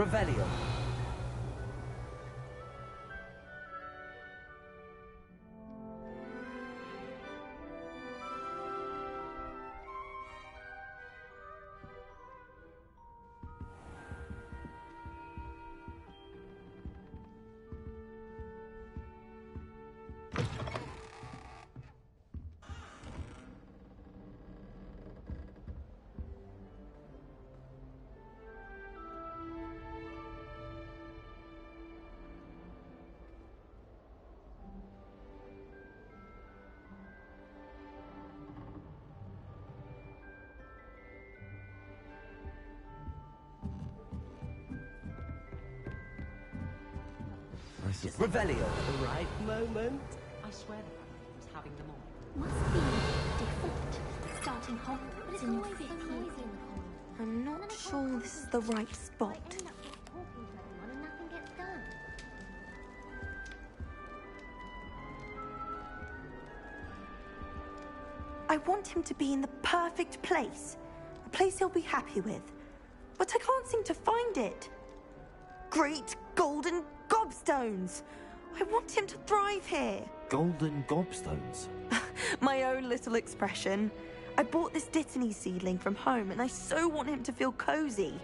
Revelio. Revelio. The right moment. I swear the family was having them all. Must be different. Starting Hogwarts in your fifth year. I'm not sure this is the right spot. I want him to be in the perfect place. A place he'll be happy with. But I can't seem to find it. Great golden gobstones! I want him to thrive here. Golden gobstones? My own little expression. I bought this Dittany seedling from home and I so want him to feel cozy.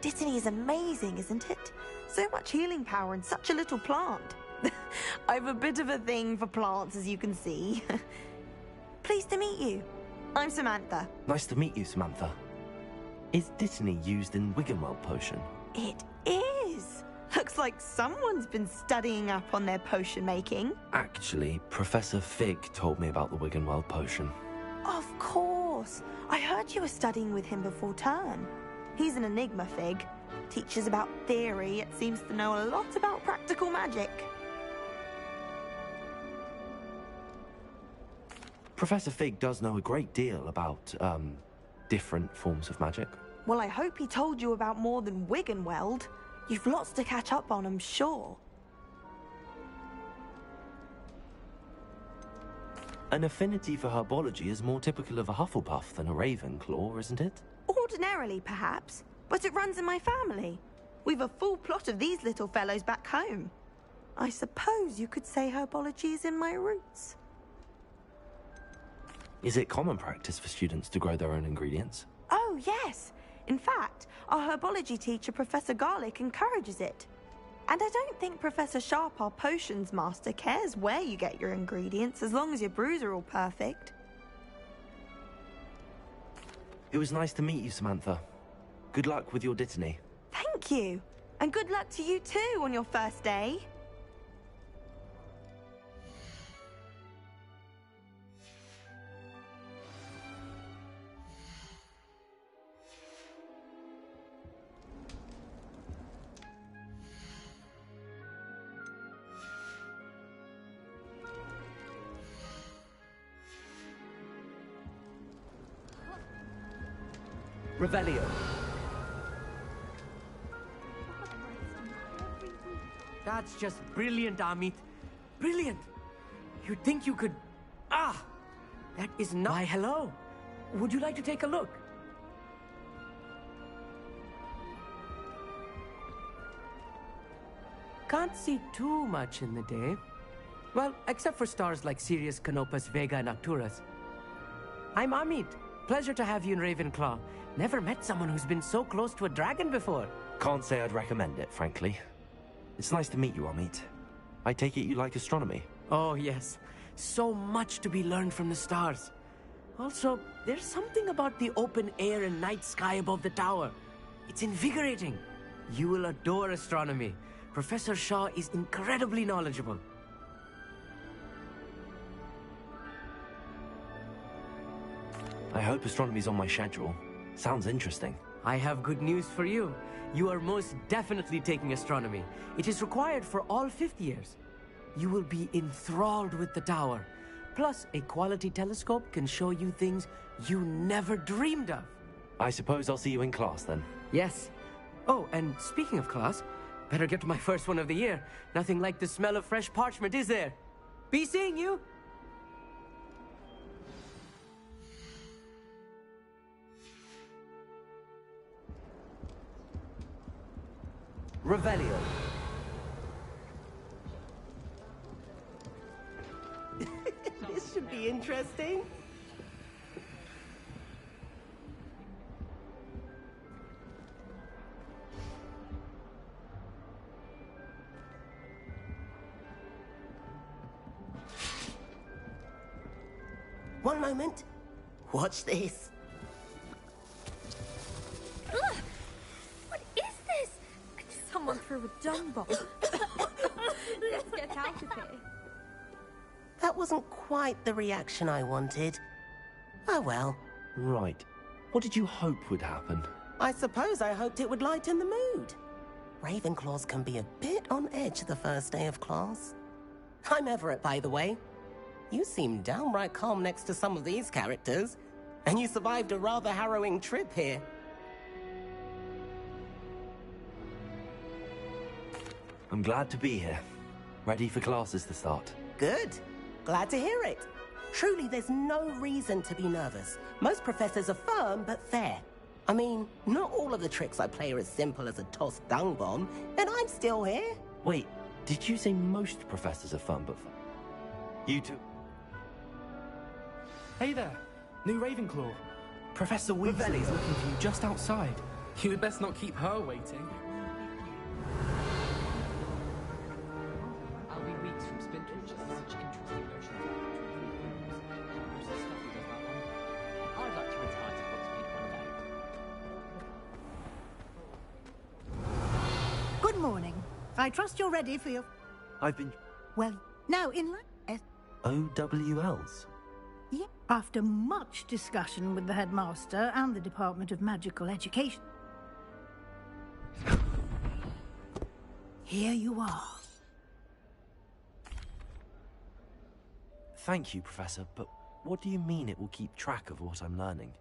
Dittany is amazing, isn't it? So much healing power in such a little plant. I've a bit of a thing for plants, as you can see. Pleased to meet you. I'm Samantha. Nice to meet you, Samantha. Is Dittany used in Wiggenweld potion? It is. Looks like someone's been studying up on their potion making. Actually, Professor Fig told me about the Wiggenweld potion. Of course. I heard you were studying with him before term. He's an enigma, Fig. Teaches about theory, yet seems to know a lot about practical magic. Professor Fig does know a great deal about, different forms of magic. Well, I hope he told you about more than Wiggenweld. You've lots to catch up on, I'm sure. An affinity for herbology is more typical of a Hufflepuff than a Ravenclaw, isn't it? Ordinarily, perhaps, but it runs in my family. We've a full plot of these little fellows back home. I suppose you could say herbology is in my roots. Is it common practice for students to grow their own ingredients? Oh, yes. In fact, our herbology teacher, Professor Garlick, encourages it. And I don't think Professor Sharp, our potions master, cares where you get your ingredients, as long as your brews are all perfect. It was nice to meet you, Samantha. Good luck with your Dittany. Thank you. And good luck to you too on your first day. Revelio. That's just brilliant, Amit. Brilliant. You'd think you could... Ah! That is not... Why, hello. Would you like to take a look? Can't see too much in the day. Well, except for stars like Sirius, Canopus, Vega, and Arcturus. I'm Amit. Pleasure to have you in Ravenclaw. Never met someone who's been so close to a dragon before. Can't say I'd recommend it, frankly. It's nice to meet you, Amit. I take it you like astronomy? Oh, yes. So much to be learned from the stars. Also, there's something about the open air and night sky above the tower. It's invigorating. You will adore astronomy. Professor Shaw is incredibly knowledgeable. I hope astronomy's on my schedule. Sounds interesting. I have good news for you. You are most definitely taking astronomy. It is required for all fifth years. You will be enthralled with the tower. Plus, a quality telescope can show you things you never dreamed of. I suppose I'll see you in class then. Yes. Oh, and speaking of class, better get to my first one of the year. Nothing like the smell of fresh parchment, is there? Be seeing you! Revelio. This should be interesting. One moment. Watch this. Ugh! What is this? Someone threw a dung bomb. Let's get out of here. That wasn't quite the reaction I wanted. Oh well. Right. What did you hope would happen? I suppose I hoped it would lighten the mood. Ravenclaws can be a bit on edge the first day of class. I'm Everett, by the way. You seem downright calm next to some of these characters, and you survived a rather harrowing trip here. I'm glad to be here. Ready for classes to start. Good. Glad to hear it. Truly, there's no reason to be nervous. Most professors are firm but fair. I mean, not all of the tricks I play are as simple as a tossed dung bomb, and I'm still here. Wait, did you say most professors are fun but fair? You two... Hey there, new Ravenclaw. Professor Weasley is looking for you just outside. You had best not keep her waiting. I'll be weeks from Spinter, which is such interesting notion of I'd like to retire to Godspeed one day. Good morning. I trust you're ready for your... I've been... Well, now in line... OWLs? Yeah. After much discussion with the headmaster and the Department of Magical Education, here you are. Thank you, Professor, but what do you mean it will keep track of what I'm learning?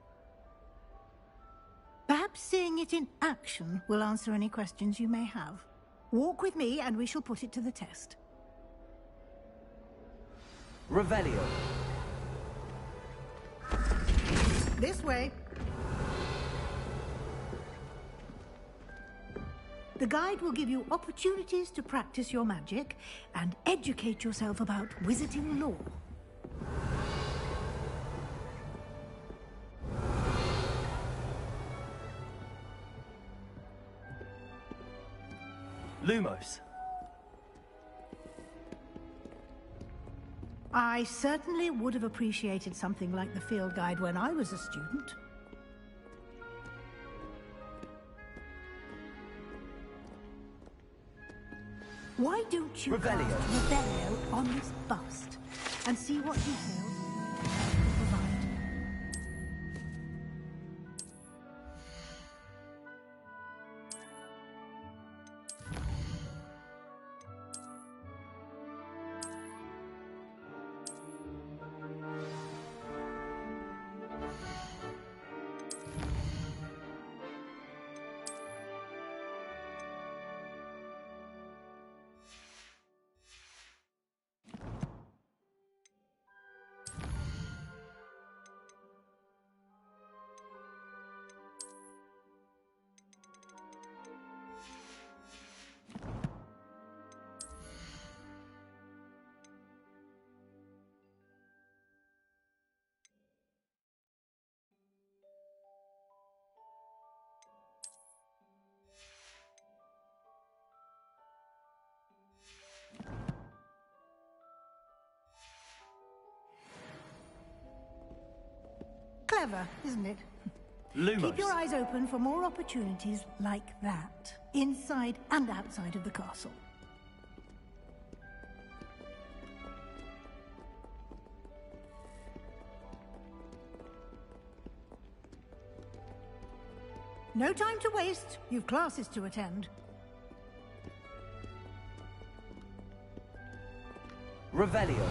Perhaps seeing it in action will answer any questions you may have. Walk with me and we shall put it to the test. Revelio. This way. The guide will give you opportunities to practice your magic and educate yourself about wizarding lore. Lumos. I certainly would have appreciated something like the field guide when I was a student. Why don't you cast Revelio on this bust and see what details it can provide? Clever, isn't it? Lumos. Keep your eyes open for more opportunities like that, inside and outside of the castle. No time to waste. You've classes to attend. Revelio.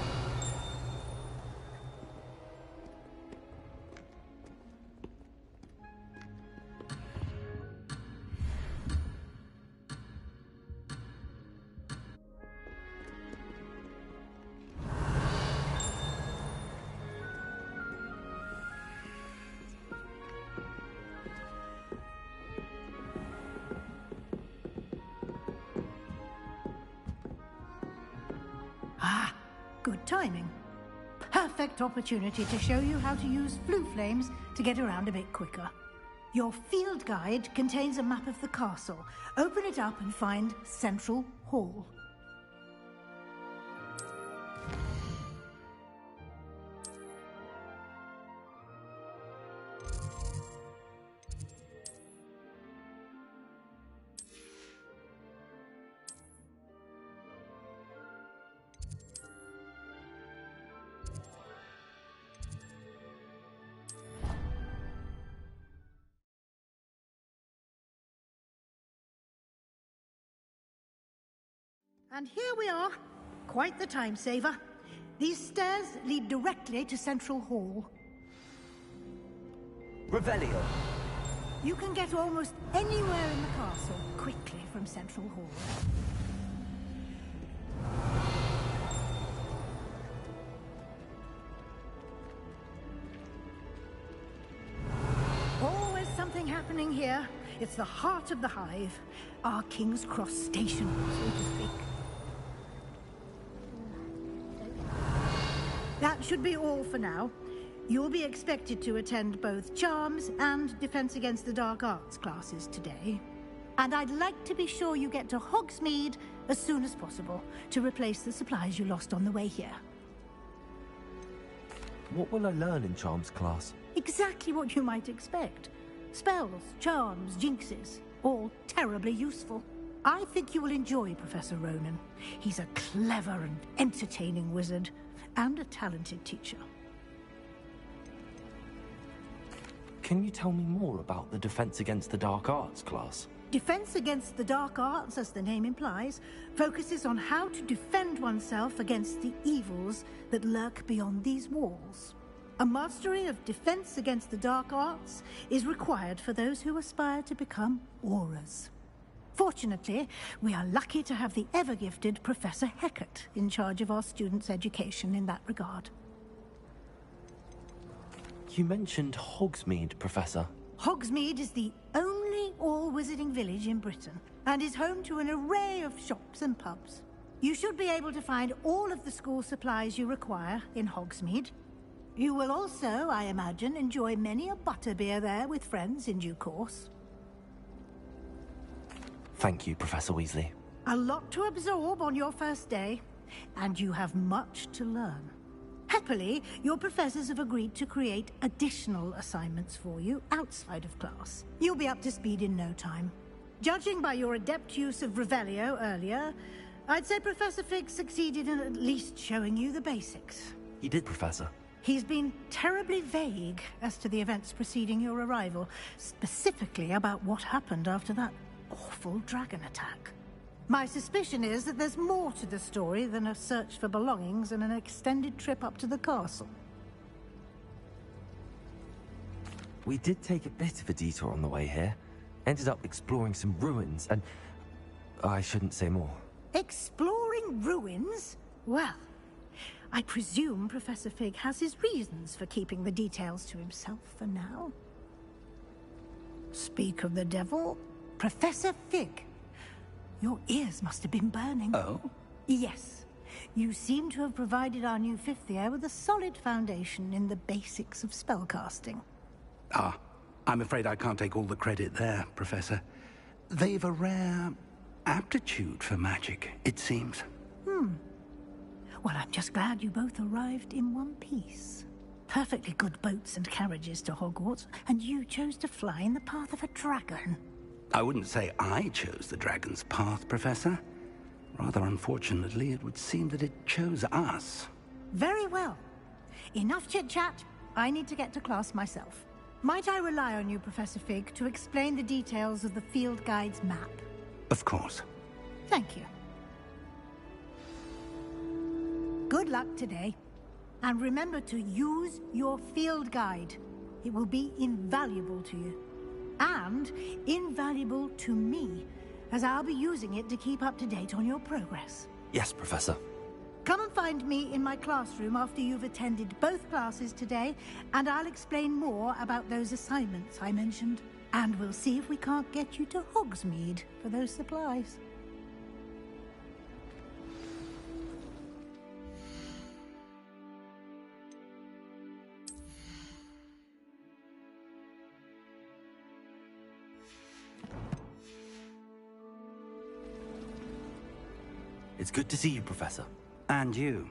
Good timing. Perfect opportunity to show you how to use flue flames to get around a bit quicker. Your field guide contains a map of the castle. Open it up and find Central Hall. And here we are. Quite the time saver. These stairs lead directly to Central Hall. Revelio. You can get almost anywhere in the castle quickly from Central Hall. Always something happening here. It's the heart of the hive. Our King's Cross station, so to speak. That should be all for now. You'll be expected to attend both Charms and Defense Against the Dark Arts classes today. And I'd like to be sure you get to Hogsmeade as soon as possible to replace the supplies you lost on the way here. What will I learn in Charms class? Exactly what you might expect. Spells, charms, jinxes, all terribly useful. I think you will enjoy Professor Ronan. He's a clever and entertaining wizard, and a talented teacher. Can you tell me more about the Defense Against the Dark Arts class? Defense Against the Dark Arts, as the name implies, focuses on how to defend oneself against the evils that lurk beyond these walls. A mastery of Defense Against the Dark Arts is required for those who aspire to become Auras. Fortunately, we are lucky to have the ever-gifted Professor Hecat in charge of our students' education in that regard. You mentioned Hogsmeade, Professor. Hogsmeade is the only all-wizarding village in Britain, and is home to an array of shops and pubs. You should be able to find all of the school supplies you require in Hogsmeade. You will also, I imagine, enjoy many a butterbeer there with friends in due course. Thank you, Professor Weasley. A lot to absorb on your first day, and you have much to learn. Happily, your professors have agreed to create additional assignments for you outside of class. You'll be up to speed in no time. Judging by your adept use of Revelio earlier, I'd say Professor Fig succeeded in at least showing you the basics. He did, Professor. He's been terribly vague as to the events preceding your arrival, specifically about what happened after that awful dragon attack. My suspicion is that there's more to the story than a search for belongings and an extended trip up to the castle. We did take a bit of a detour on the way here. Ended up exploring some ruins, and I shouldn't say more. Exploring ruins? Well, I presume Professor Fig has his reasons for keeping the details to himself for now. Speak of the devil, Professor Fig. Your ears must have been burning. Oh? Yes. You seem to have provided our new fifth year with a solid foundation in the basics of spellcasting. Ah, I'm afraid I can't take all the credit there, Professor. They've a rare aptitude for magic, it seems. Well, I'm just glad you both arrived in one piece. Perfectly good boats and carriages to Hogwarts, and you chose to fly in the path of a dragon. I wouldn't say I chose the dragon's path, Professor. Rather unfortunately, it would seem that it chose us. Very well. Enough chit-chat. I need to get to class myself. Might I rely on you, Professor Fig, to explain the details of the field guide's map? Of course. Thank you. Good luck today. And remember to use your field guide. It will be invaluable to you. And invaluable to me, as I'll be using it to keep up to date on your progress. Yes, Professor. Come and find me in my classroom after you've attended both classes today, and I'll explain more about those assignments I mentioned. And we'll see if we can't get you to Hogsmeade for those supplies. It's good to see you, Professor. And you.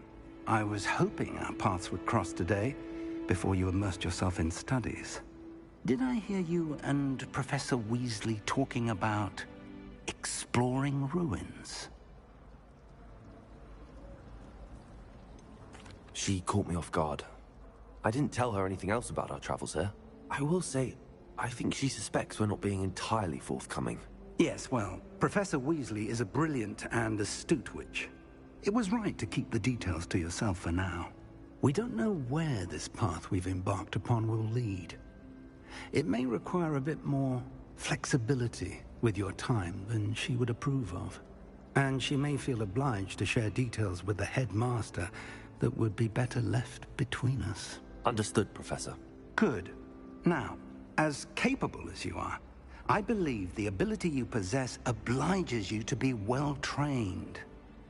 I was hoping our paths would cross today, before you immersed yourself in studies. Did I hear you and Professor Weasley talking about exploring ruins? She caught me off guard. I didn't tell her anything else about our travels here. I will say, I think she suspects we're not being entirely forthcoming. Yes, well, Professor Weasley is a brilliant and astute witch. It was right to keep the details to yourself for now. We don't know where this path we've embarked upon will lead. It may require a bit more flexibility with your time than she would approve of. And she may feel obliged to share details with the headmaster that would be better left between us. Understood, Professor. Good. Now, as capable as you are, I believe the ability you possess obliges you to be well-trained.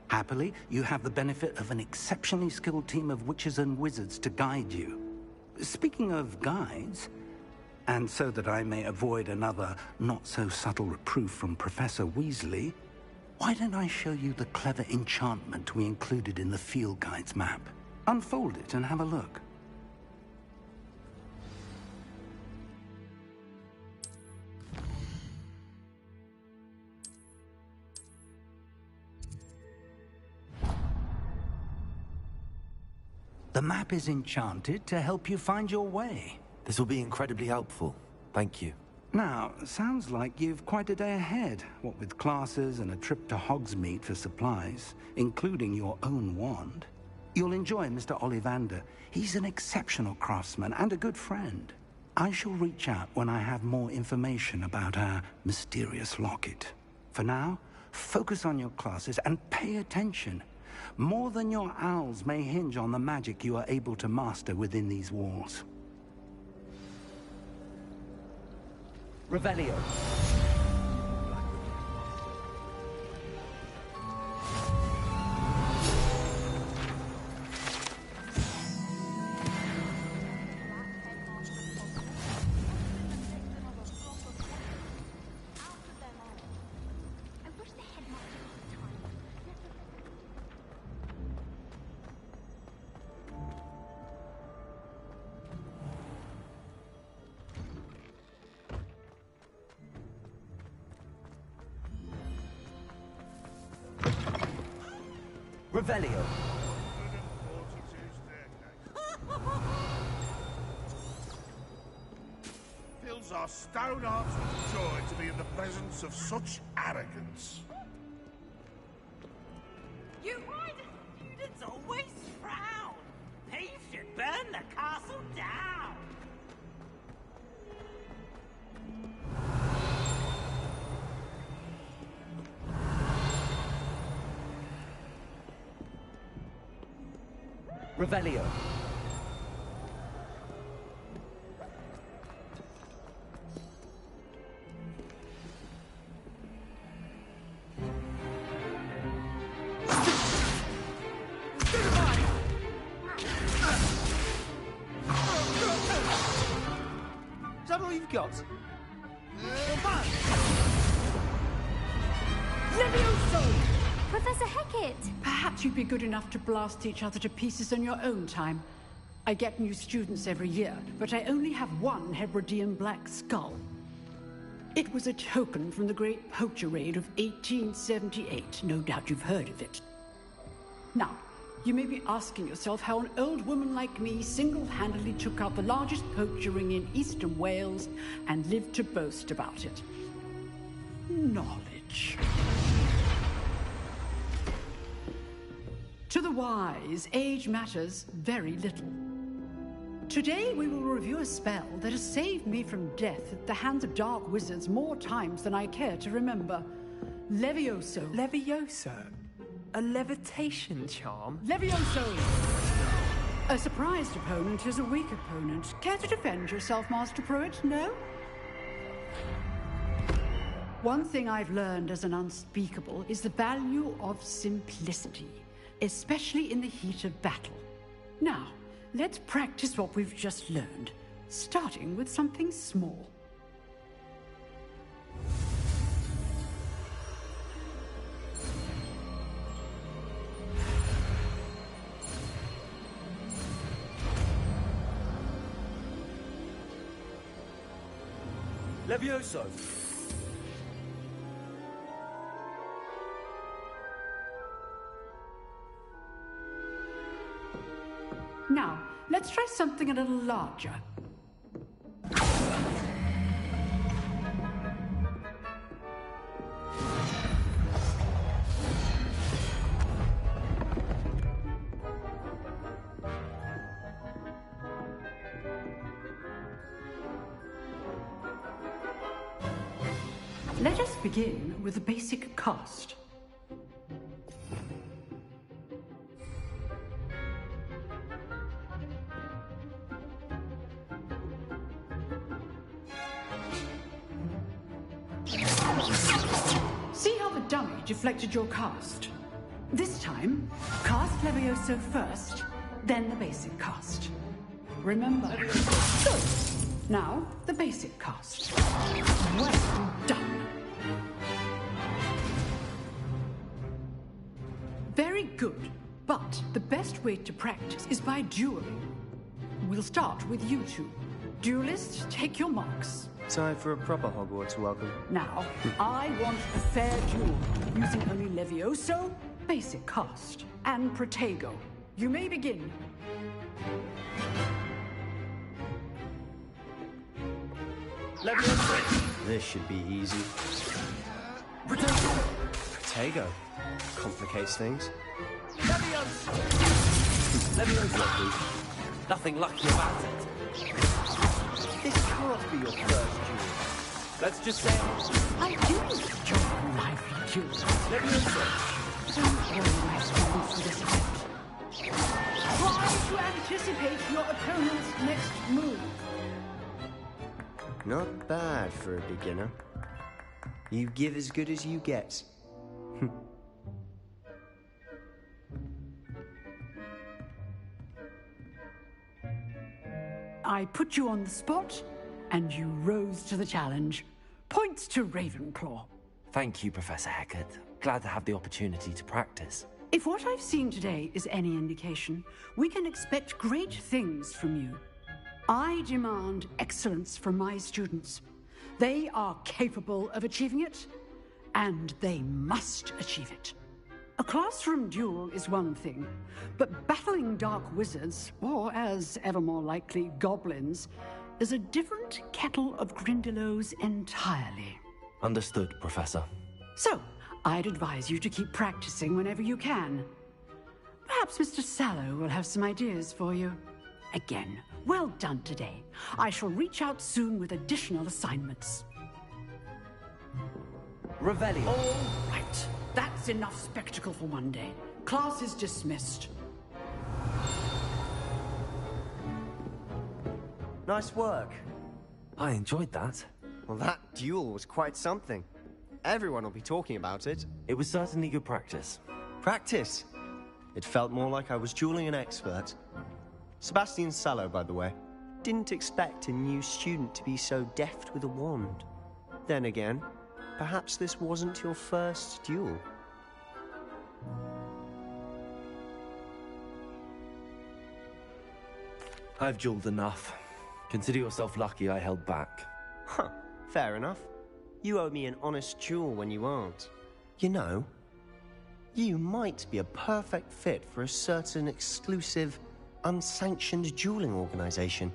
Happily, you have the benefit of an exceptionally skilled team of witches and wizards to guide you. Speaking of guides, and so that I may avoid another not-so-subtle reproof from Professor Weasley, why don't I show you the clever enchantment we included in the field guide's map? Unfold it and have a look. The map is enchanted to help you find your way. This will be incredibly helpful. Thank you. Now, sounds like you've quite a day ahead, what with classes and a trip to Hogsmeade for supplies, including your own wand. You'll enjoy Mr. Ollivander. He's an exceptional craftsman and a good friend. I shall reach out when I have more information about our mysterious locket. For now, focus on your classes and pay attention. More than your owls may hinge on the magic you are able to master within these walls. Revelio. Revelio. Fills our stone hearts with joy to be in the presence of such arrogance. You students always frown. Thieves should burn the castle down. Revelio. Is that all you've got? Professor Hecat! Perhaps you'd be good enough to blast each other to pieces in your own time. I get new students every year, but I only have one Hebridean black skull. It was a token from the Great Poacher Raid of 1878. No doubt you've heard of it. Now, you may be asking yourself how an old woman like me single-handedly took out the largest poacher ring in eastern Wales and lived to boast about it. Knowledge. To the wise, age matters very little. Today we will review a spell that has saved me from death at the hands of dark wizards more times than I care to remember. Levioso. Levioso? A levitation charm? Levioso! A surprised opponent is a weak opponent. Care to defend yourself, Master Pruitt? No? One thing I've learned as an unspeakable is the value of simplicity, especially in the heat of battle. Now, let's practice what we've just learned, starting with something small. Levioso! Now, let's try something a little larger. Let us begin with the basic cast. See how the dummy deflected your cast? This time, cast Levioso first, then the basic cast. Remember? Good. Now, the basic cast. Well done. Very good, but the best way to practice is by dueling. We'll start with you two. Duelists, take your marks. Time for a proper Hogwarts welcome. Now, I want a fair duel, using only Levioso, basic cast, and Protego. You may begin. Levioso! This should be easy. Protego. Complicates things. Levioso! Levioso! Nothing lucky about it. This can't be your first duel. Let's just say I do enjoy lively duels. Levioso! Don't always fall for this effect. Try to anticipate your opponent's next move. Not bad for a beginner. You give as good as you get. I put you on the spot, and you rose to the challenge. Points to Ravenclaw. Thank you, Professor Hecat. Glad to have the opportunity to practice. If what I've seen today is any indication, we can expect great things from you. I demand excellence from my students. They are capable of achieving it, and they must achieve it. A classroom duel is one thing, but battling dark wizards, or as ever more likely, goblins, is a different kettle of Grindylows entirely. Understood, Professor. So, I'd advise you to keep practicing whenever you can. Perhaps Mr. Sallow will have some ideas for you. Again, well done today. I shall reach out soon with additional assignments. Revelio. All right. That's enough spectacle for one day. Class is dismissed. Nice work. I enjoyed that. Well, that duel was quite something. Everyone will be talking about it. It was certainly good practice. Practice? It felt more like I was dueling an expert. Sebastian Sallow, by the way. Didn't expect a new student to be so deft with a wand. Then again, perhaps this wasn't your first duel. I've dueled enough. Consider yourself lucky I held back. Huh, fair enough. You owe me an honest duel when you aren't. You know, you might be a perfect fit for a certain exclusive, unsanctioned dueling organization.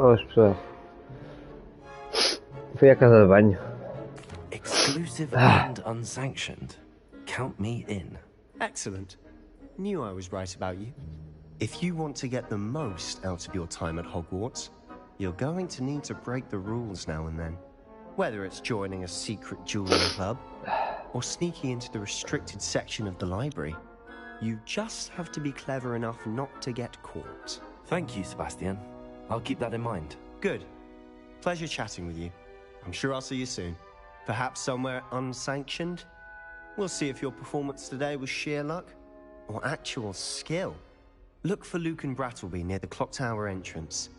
Boas, pessoal. Fui à casa de banho. Exclusive and unsanctioned. Count me in. Excellent. Knew I was right about you. If you want to get the most out of your time at Hogwarts, you're going to need to break the rules now and then. Whether it's joining a secret dueling club, or sneaking into the restricted section of the library, you just have to be clever enough not to get caught. Thank you, Sebastian. I'll keep that in mind. Good. Pleasure chatting with you. I'm sure I'll see you soon. Perhaps somewhere unsanctioned? We'll see if your performance today was sheer luck or actual skill. Look for Luke and Brattleby near the clock tower entrance.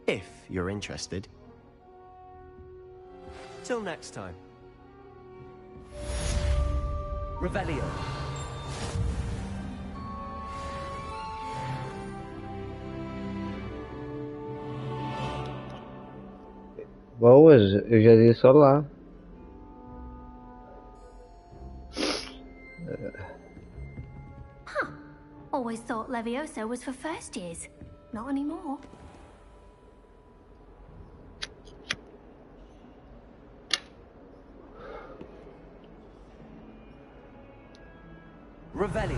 If you're interested. Till next time. Revelio. Boas, eu já disse olá. Huh. Always thought Levioso was for first years. Not anymore. Revelio.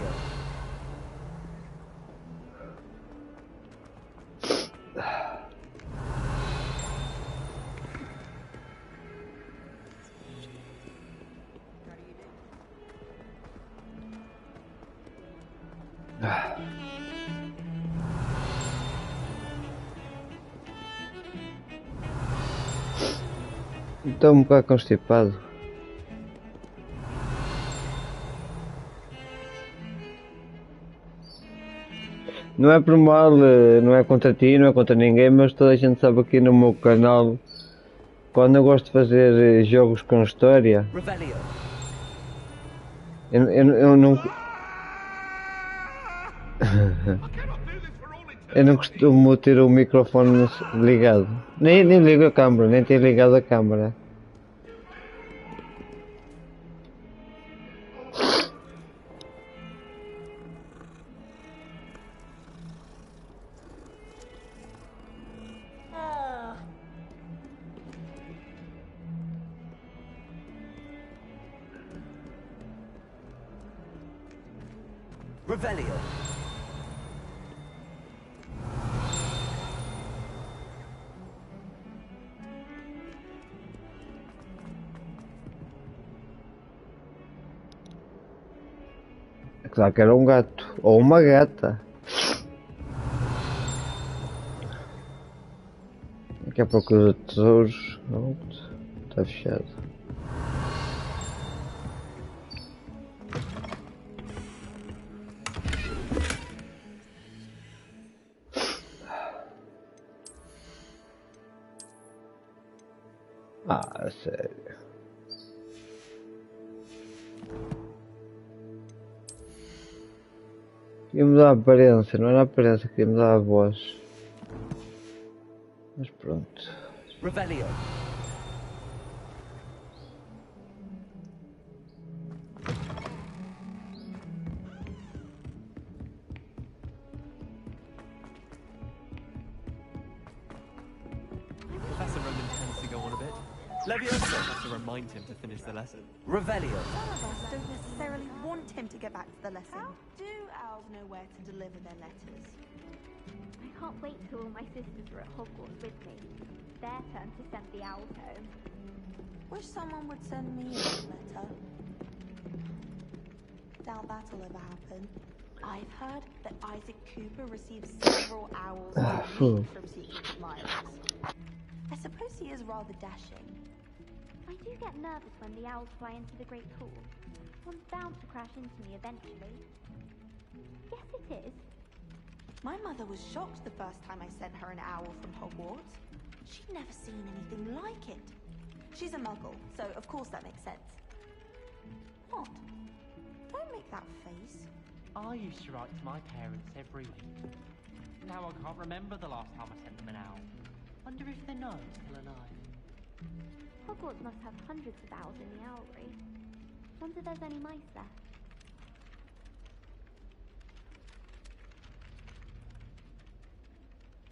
Estou um bocado constipado. Não é por mal, não é contra ti, não é contra ninguém, mas toda a gente sabe aqui no meu canal, quando eu gosto de fazer jogos com história, eu não... eu não costumo ter o microfone ligado, nem ligo a câmera, nem ter ligado a câmera. Revelio. É claro que era um gato, ou uma gata. Daqui a pouco os tesouros. Não, está fechado. Ah, sério. Queria mudar a aparência, não era a aparência, queria mudar a voz. Mas pronto. Revelio. Professor Roman tends to go on a bit. Levioso has to remind him to finish the lesson. Revelio. Some of us don't necessarily want him to get back to the lesson. How do owls know where to deliver their letters? I can't wait till all my sisters are at Hogwarts with me. Their turn to send the owls home. Wish someone would send me a letter. Doubt that'll ever happen. I've heard that Isaac Cooper receives several owls a week from secret admirers. I suppose he is rather dashing. I do get nervous when the owls fly into the Great Hall. One's bound to crash into me eventually. Yes, it is. My mother was shocked the first time I sent her an owl from Hogwarts. She'd never seen anything like it. She's a muggle, so of course that makes sense. What? Don't make that face. I used to write to my parents every week. Now I can't remember the last time I sent them an owl. Wonder if they know I'm still alive. Hogwarts must have hundreds of owls in the owlry. Wonder if there's any mice left.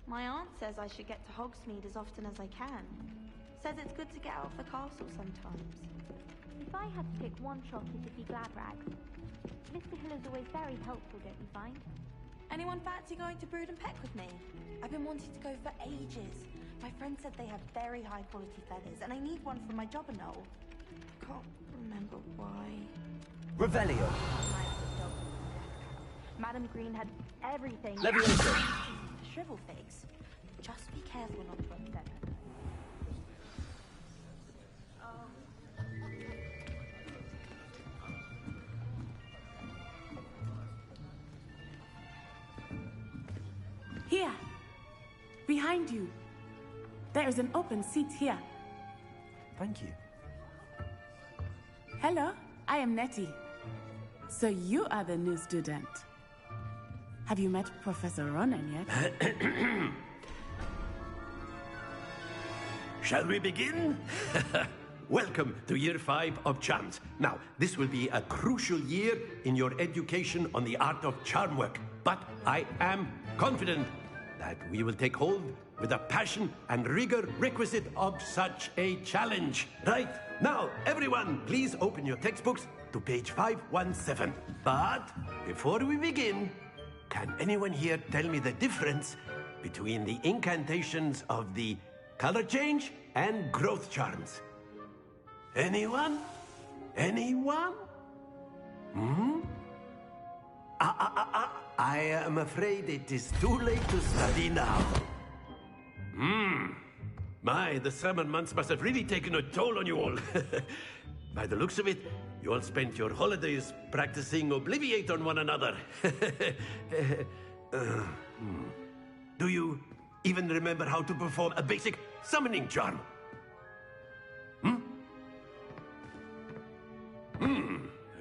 My aunt says I should get to Hogsmeade as often as I can. Says it's good to get out of the castle sometimes. If I had to pick one shop, it'd be Gladrags. Mr. Hill is always very helpful, don't you find? Anyone fancy going to Brood and Peck with me? I've been wanting to go for ages. My friend said they have very high quality feathers, and I need one for my Jobberknoll. I can't remember why. Revelio. Madam Green had everything. Levioso. Shrivel figs. Just be careful not to upset her. Here, behind you. There is an open seat here. Thank you. Hello, I am Nettie. So you are the new student. Have you met Professor Ronan yet? Shall we begin? Welcome to Year 5 of Charms. Now, this will be a crucial year in your education on the art of charm work. But I am confident that we will take hold with the passion and rigor requisite of such a challenge. Right, now, everyone, please open your textbooks to page 517. But before we begin, can anyone here tell me the difference between the incantations of the color change and growth charms? Anyone? Anyone? I am afraid it is too late to study now. My, the summer months must have really taken a toll on you all. By the looks of it, you all spent your holidays practicing Obliviate on one another. Do you even remember how to perform a basic summoning charm?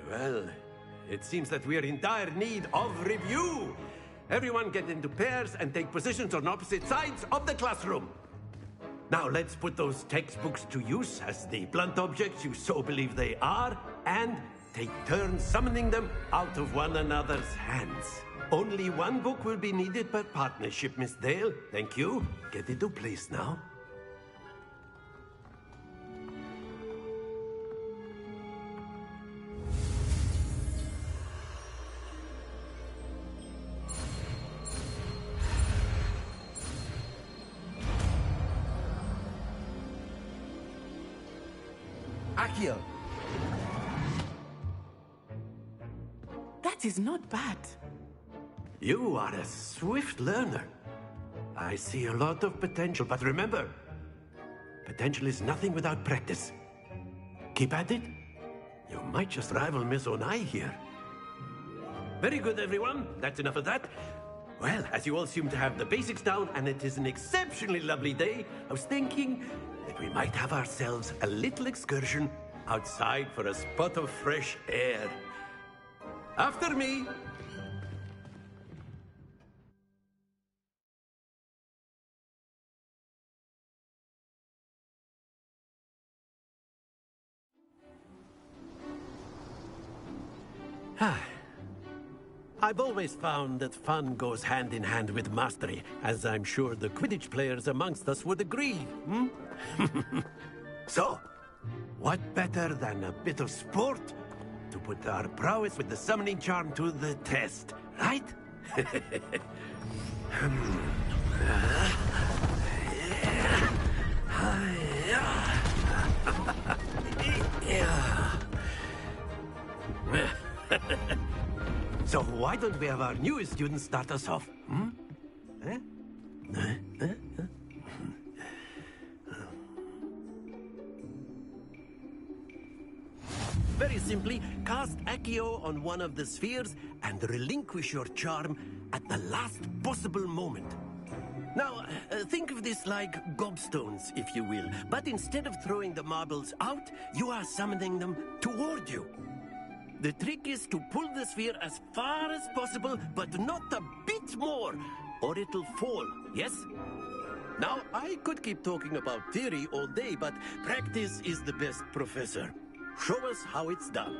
Well, it seems that we are in dire need of review. Everyone get into pairs and take positions on opposite sides of the classroom. Now let's put those textbooks to use as the blunt objects you so believe they are, and take turns summoning them out of one another's hands. Only one book will be needed per partnership, Miss Dale. Thank you. Get into place now. Accio. That is not bad. You are a swift learner. I see a lot of potential, but remember, potential is nothing without practice. Keep at it. You might just rival Miss Onai here. Very good, everyone. That's enough of that. Well, as you all seem to have the basics down, and it is an exceptionally lovely day, I was thinking that we might have ourselves a little excursion outside for a spot of fresh air. After me. I've always found that fun goes hand in hand with mastery, as I'm sure the Quidditch players amongst us would agree. So, what better than a bit of sport to put our prowess with the summoning charm to the test, right? So why don't we have our newest student start us off? Very simply, cast Accio on one of the spheres and relinquish your charm at the last possible moment. Now, think of this like gobstones, if you will. But instead of throwing the marbles out, you are summoning them toward you. The trick is to pull the sphere as far as possible, but not a bit more, or it'll fall, yes? Now, I could keep talking about theory all day, but practice is the best professor. Show us how it's done.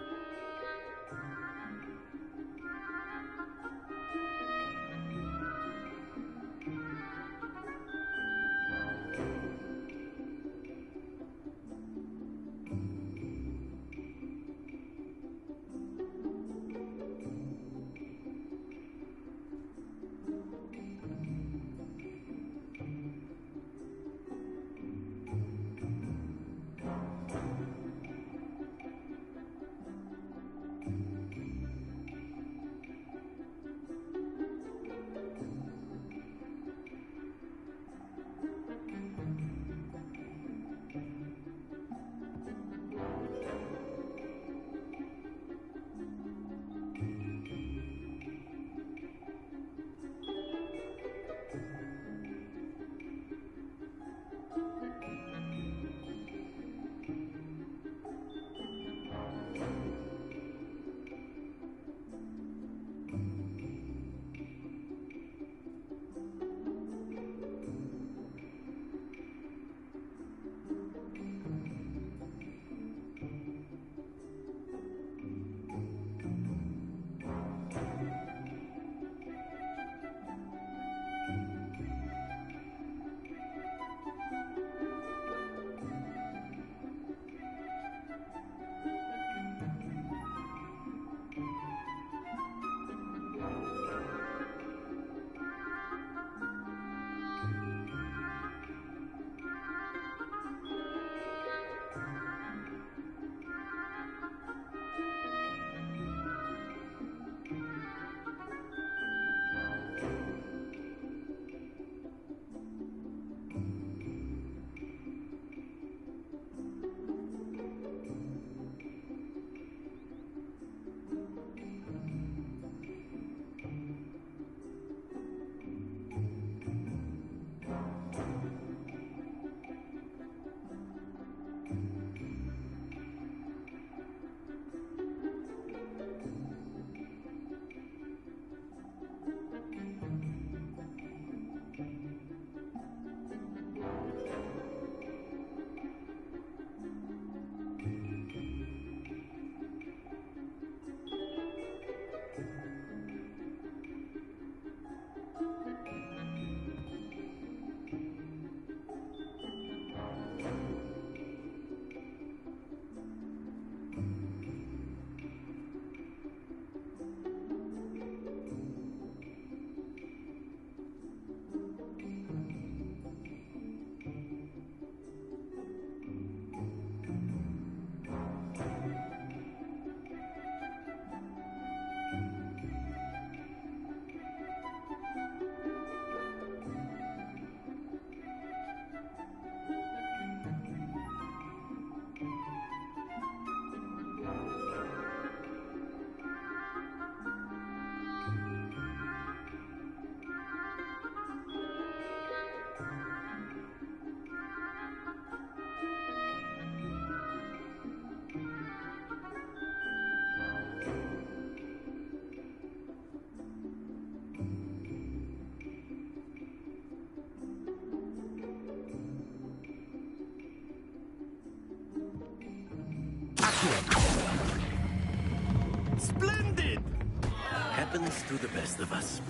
Happens to the best of us.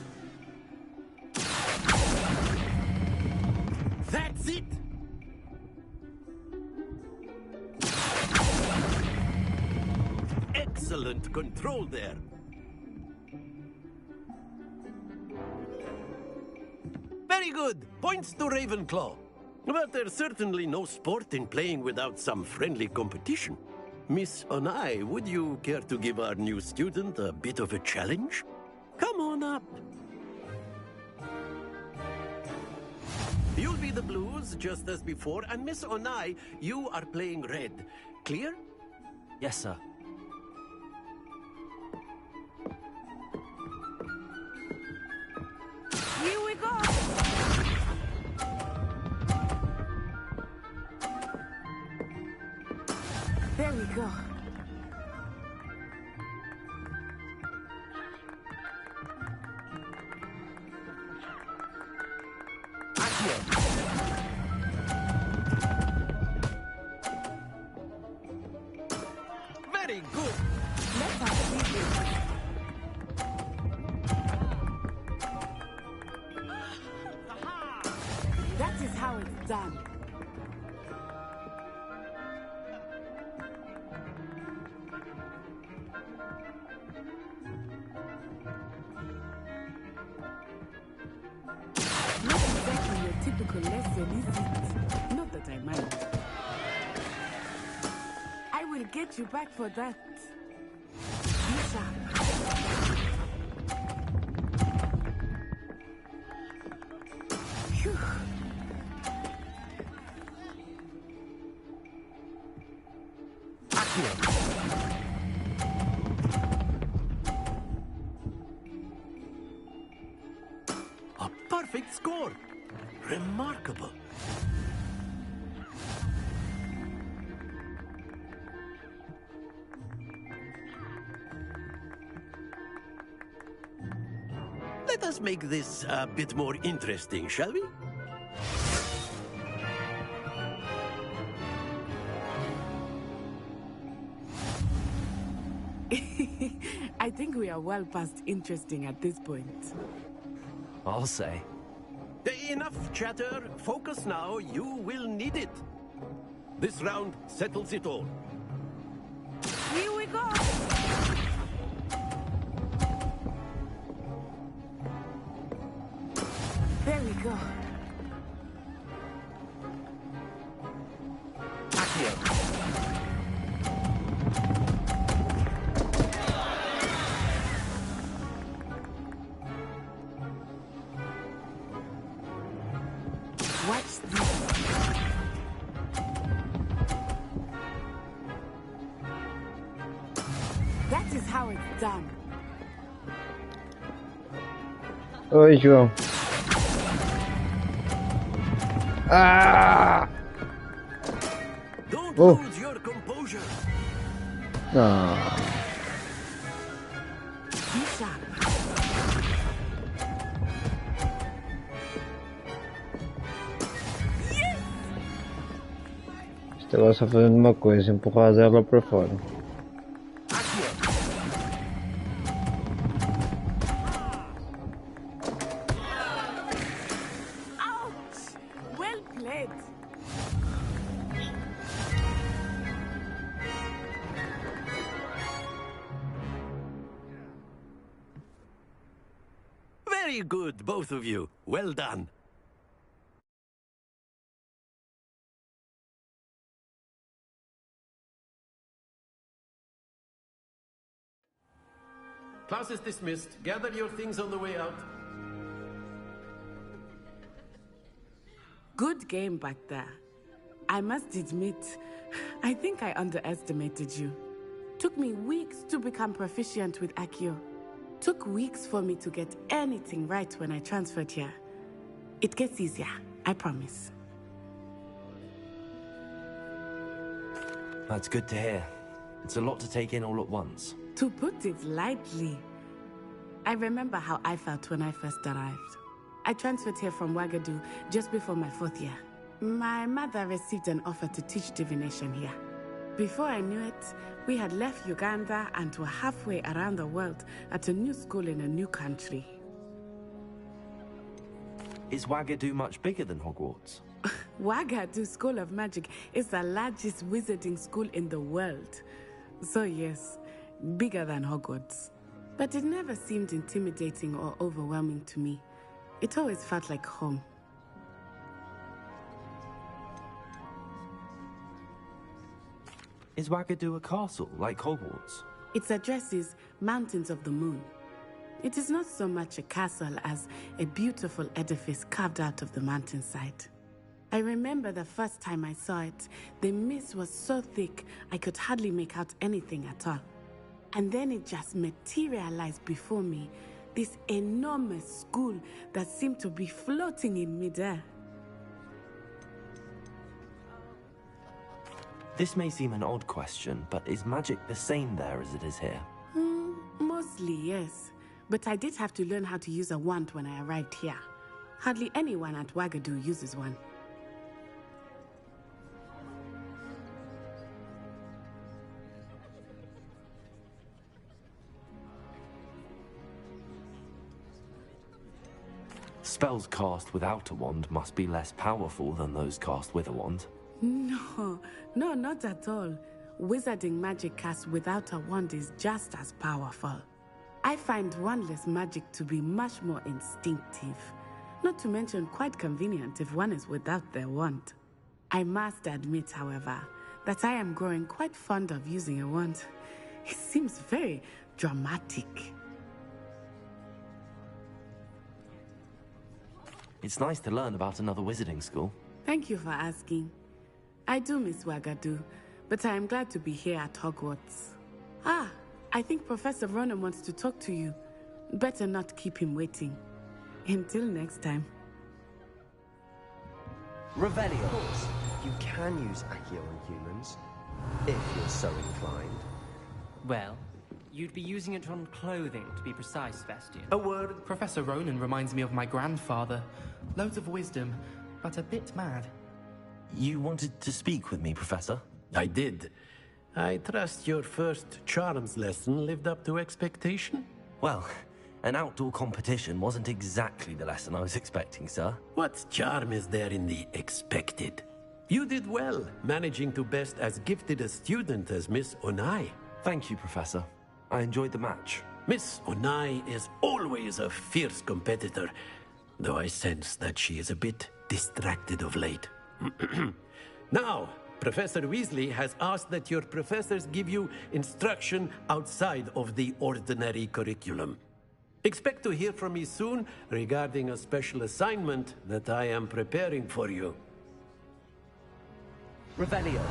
That's it! Excellent control there. Very good. Points to Ravenclaw. But there's certainly no sport in playing without some friendly competition. Miss Onai, would you care to give our new student a bit of a challenge? Come on up. You'll be the blues, just as before, and Miss Onai, you are playing red. Clear? Yes, sir. Here we go! There we go. Very good. Let's have this. That is how it's done. Not exactly your typical lesson, is it? Not that I mind. I will get you back for that. Be sharp. Phew. A perfect score. Remarkable. Let us make this a bit more interesting, shall we? I think we are well past interesting at this point. I'll say. Enough chatter. Focus now. You will need it. This round settles it all. Here we go! There we go. Watch this. That is how it's done. Oi, João. Ah! Don't lose your composure. No. Be sharp. Isto agora só fazendo uma coisa, empurrar ela para fora. Ouch! Well played. Very good, both of you. Well done. Class is dismissed. Gather your things on the way out. Good game back there. I must admit, I think I underestimated you. Took me weeks to become proficient with Accio. Took weeks for me to get anything right when I transferred here. It gets easier, I promise. That's good to hear. It's a lot to take in all at once. To put it lightly, I remember how I felt when I first arrived. I transferred here from Ouagadougou just before my 4th year. My mother received an offer to teach divination here. Before I knew it, we had left Uganda and were halfway around the world at a new school in a new country. Is Wagadu much bigger than Hogwarts? Wagadu School of Magic is the largest wizarding school in the world. So yes, bigger than Hogwarts. But it never seemed intimidating or overwhelming to me. It always felt like home. Is Wagadu a castle, like Hogwarts? Its address is Mountains of the Moon. It is not so much a castle as a beautiful edifice carved out of the mountainside. I remember the first time I saw it, the mist was so thick I could hardly make out anything at all. And then it just materialized before me, this enormous school that seemed to be floating in midair. This may seem an odd question, but is magic the same there as it is here? Mostly, yes. But I did have to learn how to use a wand when I arrived here. Hardly anyone at Wagadu uses one. Spells cast without a wand must be less powerful than those cast with a wand. No, not at all. Wizarding magic cast without a wand is just as powerful. I find wandless magic to be much more instinctive. Not to mention quite convenient if one is without their wand. I must admit, however, that I am growing quite fond of using a wand. It seems very dramatic. It's nice to learn about another wizarding school. Thank you for asking. I do miss Wagadu, but I am glad to be here at Hogwarts. Ah, I think Professor Ronan wants to talk to you. Better not keep him waiting. Until next time. Revelio. Of course, you can use Accio on humans, if you're so inclined. Well, you'd be using it on clothing, to be precise, Sebastian. A word. Professor Ronan reminds me of my grandfather. Loads of wisdom, but a bit mad. You wanted to speak with me, Professor? I did. I trust your first charms lesson lived up to expectation? Well, an outdoor competition wasn't exactly the lesson I was expecting, sir. What charm is there in the expected? You did well, managing to best as gifted a student as Miss Onai. Thank you, Professor. I enjoyed the match. Miss Onai is always a fierce competitor, though I sense that she is a bit distracted of late. Now, Professor Weasley has asked that your professors give you instruction outside of the ordinary curriculum. Expect to hear from me soon regarding a special assignment that I am preparing for you. Revelio.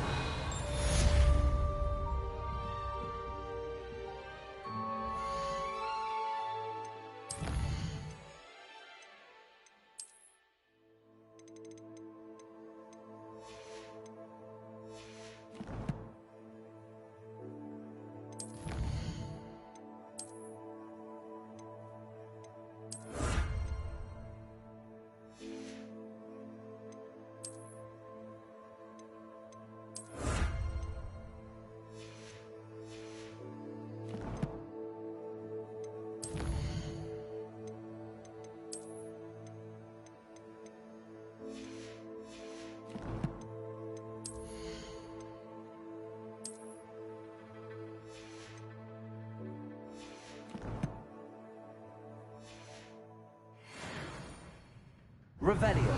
Revelio.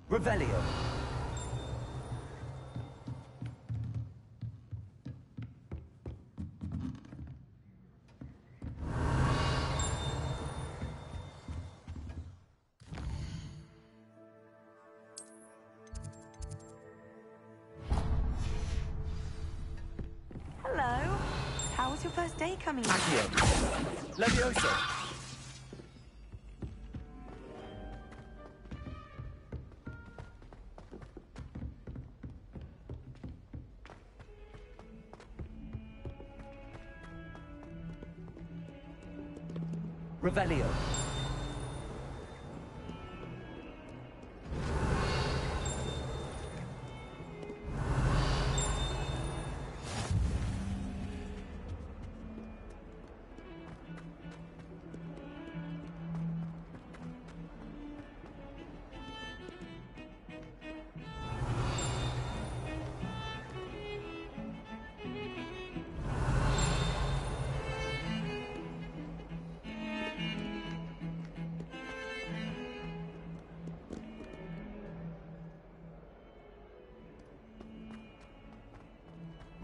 Revelio. Hello. How was your first day coming in? Leviosa. Revelio.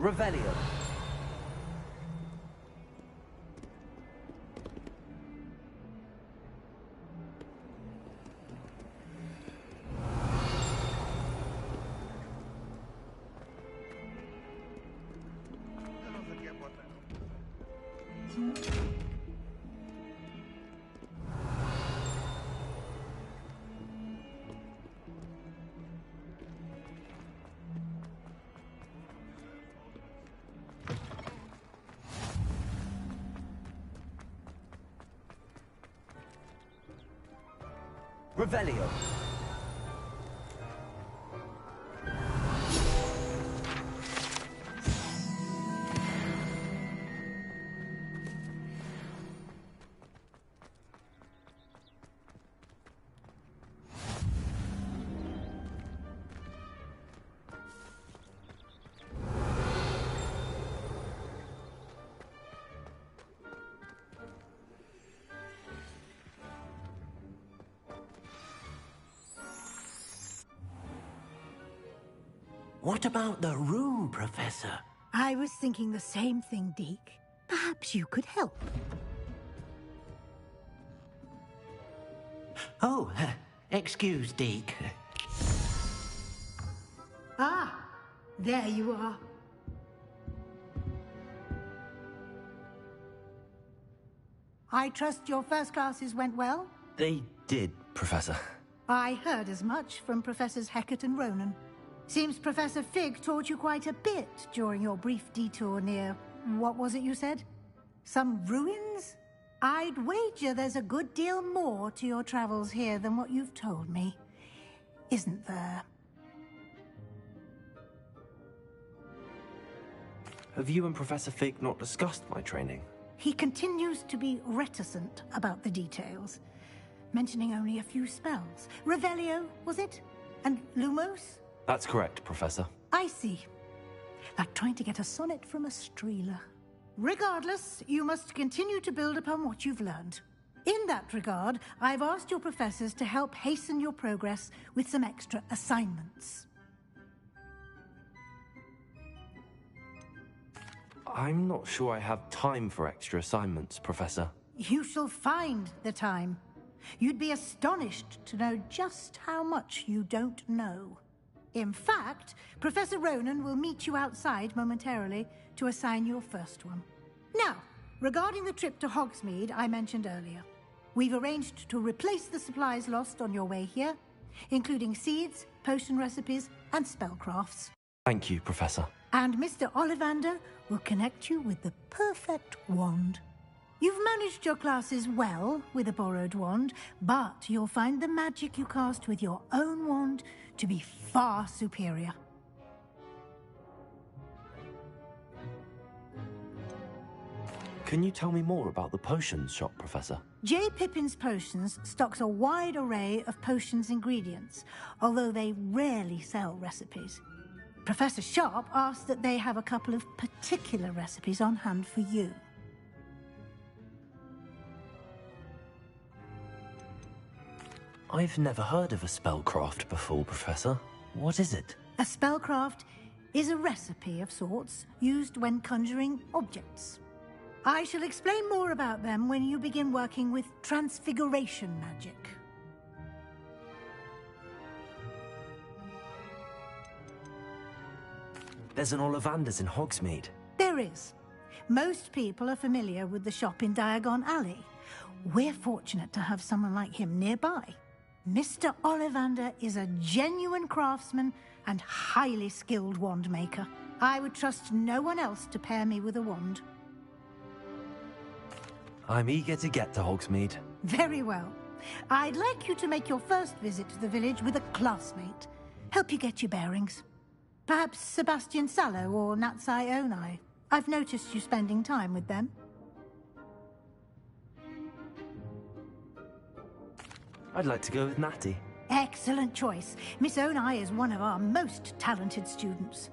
Revelio. Revelio. What about the room, Professor? I was thinking the same thing, Deke. Perhaps you could help. Oh, excuse, Deke. Ah, there you are. I trust your first classes went well? They did, Professor. I heard as much from Professors Hecat and Ronan. Seems Professor Fig taught you quite a bit during your brief detour near... what was it you said? Some ruins? I'd wager there's a good deal more to your travels here than what you've told me. Isn't there? Have you and Professor Fig not discussed my training? He continues to be reticent about the details, mentioning only a few spells. Revelio, was it? And Lumos? That's correct, Professor. I see. Like trying to get a sonnet from a streeler. Regardless, you must continue to build upon what you've learned. In that regard, I've asked your professors to help hasten your progress with some extra assignments. I'm not sure I have time for extra assignments, Professor. You shall find the time. You'd be astonished to know just how much you don't know. In fact, Professor Ronan will meet you outside momentarily to assign your first one. Now, regarding the trip to Hogsmeade I mentioned earlier, we've arranged to replace the supplies lost on your way here, including seeds, potion recipes, and spellcrafts. Thank you, Professor. And Mr. Ollivander will connect you with the perfect wand. You've managed your classes well with a borrowed wand, but you'll find the magic you cast with your own wand to be far superior. Can you tell me more about the potions shop, Professor? J. Pippin's Potions stocks a wide array of potions ingredients, although they rarely sell recipes. Professor Sharp asked that they have a couple of particular recipes on hand for you. I've never heard of a spellcraft before, Professor. What is it? A spellcraft is a recipe of sorts used when conjuring objects. I shall explain more about them when you begin working with transfiguration magic. There's an Ollivander's in Hogsmeade. There is. Most people are familiar with the shop in Diagon Alley. We're fortunate to have someone like him nearby. Mr. Ollivander is a genuine craftsman and highly skilled wand maker. I would trust no one else to pair me with a wand. I'm eager to get to Hogsmeade. Very well. I'd like you to make your first visit to the village with a classmate. Help you get your bearings. Perhaps Sebastian Sallow or Natsai Onai. I've noticed you spending time with them. I'd like to go with Natty. Excellent choice. Miss Onai is one of our most talented students.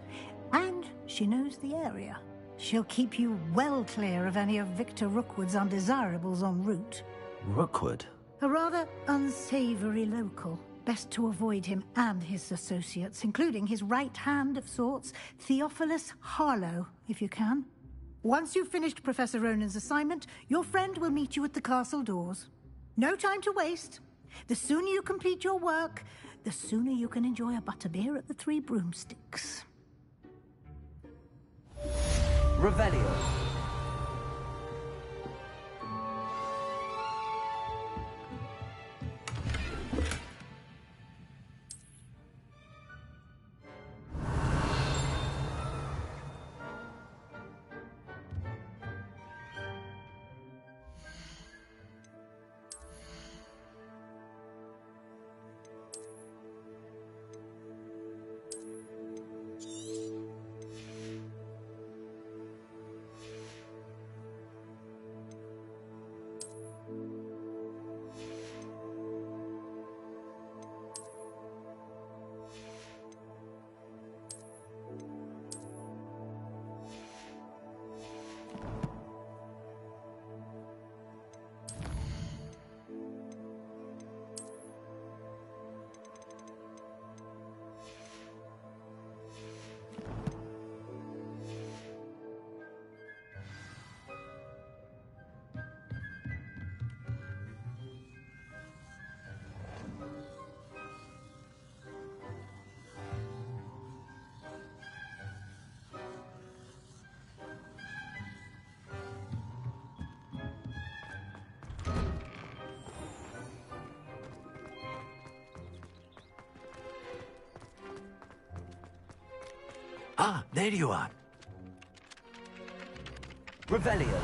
And she knows the area. She'll keep you well clear of any of Victor Rookwood's undesirables en route. Rookwood? A rather unsavory local. Best to avoid him and his associates, including his right hand of sorts, Theophilus Harlow, if you can. Once you've finished Professor Ronan's assignment, your friend will meet you at the castle doors. No time to waste. The sooner you complete your work, the sooner you can enjoy a butterbeer at the Three Broomsticks. Revelio. Ah, there you are. Revelio.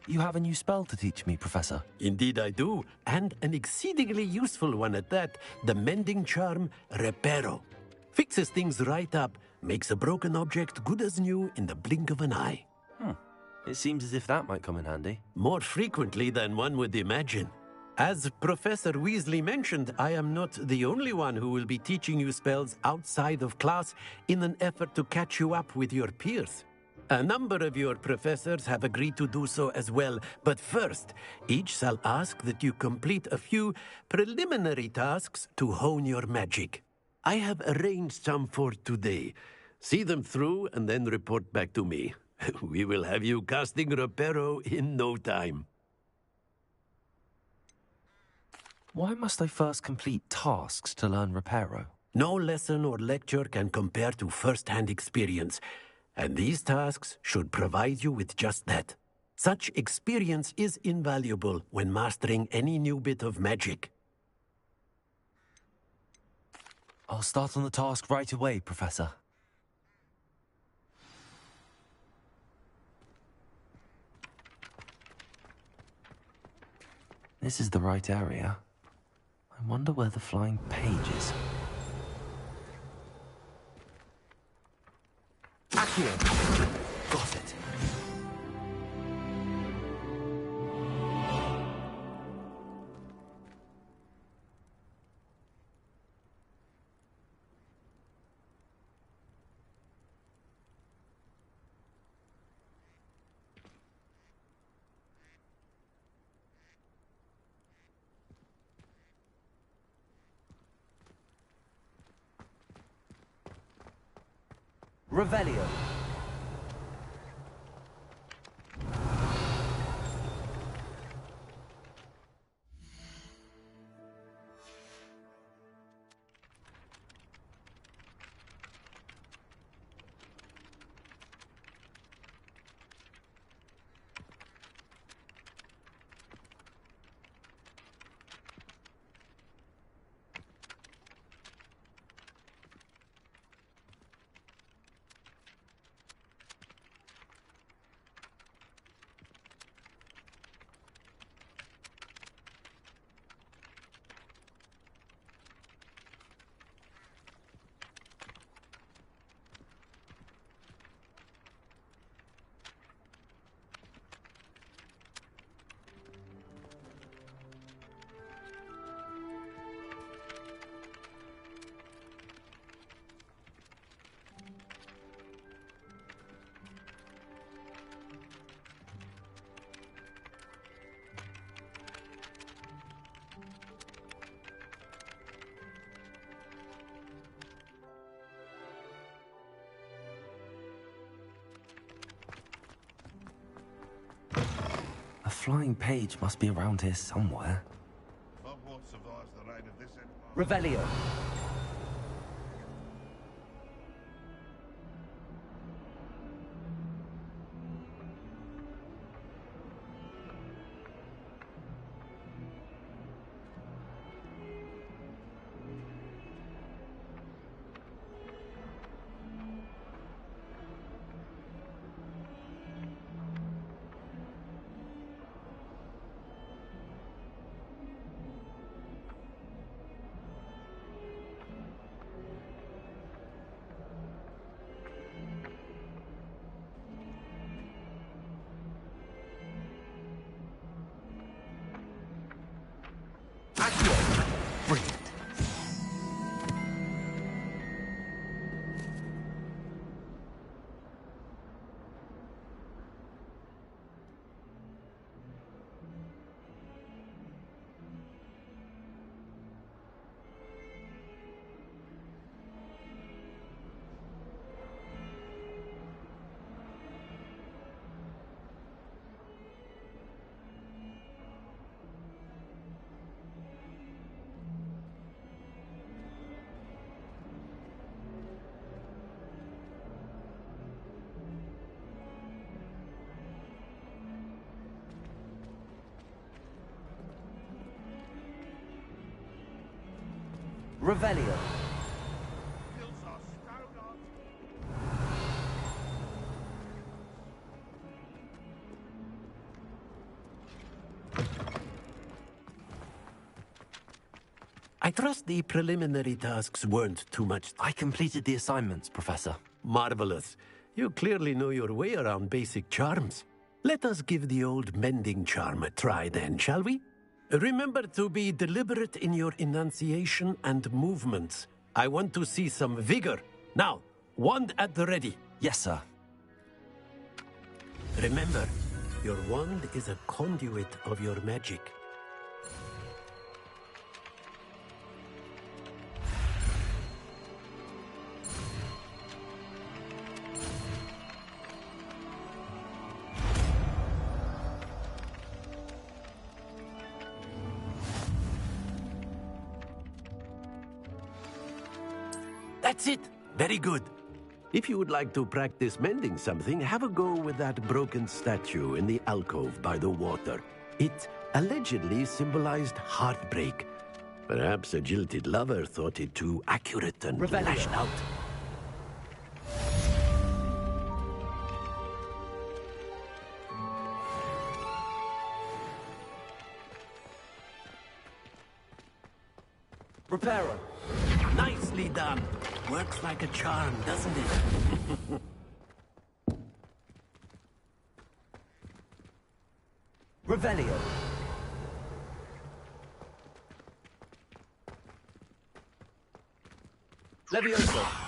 You have a new spell to teach me, Professor. Indeed I do, and an exceedingly useful one at that. The mending charm, Reparo. Fixes things right up, makes a broken object good as new in the blink of an eye. It seems as if that might come in handy. More frequently than one would imagine. As Professor Weasley mentioned, I am not the only one who will be teaching you spells outside of class in an effort to catch you up with your peers. A number of your professors have agreed to do so as well, but first, each shall ask that you complete a few preliminary tasks to hone your magic. I have arranged some for today. See them through and then report back to me. We will have you casting Reparo in no time. Why must I first complete tasks to learn Reparo? No lesson or lecture can compare to first-hand experience, and these tasks should provide you with just that. Such experience is invaluable when mastering any new bit of magic. I'll start on the task right away, Professor. This is the right area. I wonder where the flying page is. Accio! Got it. Revelio. flying page must be around here somewhere. Hogwarts survives the reign of this empire. Revelio. Brilliant. Revelio. I trust the preliminary tasks weren't too much. I completed the assignments, Professor. Marvelous. You clearly know your way around basic charms. Let us give the old mending charm a try then, shall we? Remember to be deliberate in your enunciation and movements. I want to see some vigor. Now, wand at the ready. Yes, sir. Remember, your wand is a conduit of your magic. That's it. Very good. If you would like to practice mending something, have a go with that broken statue in the alcove by the water. It allegedly symbolized heartbreak. Perhaps a jilted lover thought it too accurate and lashed out. Reparo. Nicely done. Works like a charm, doesn't it? Revelio. Levioso.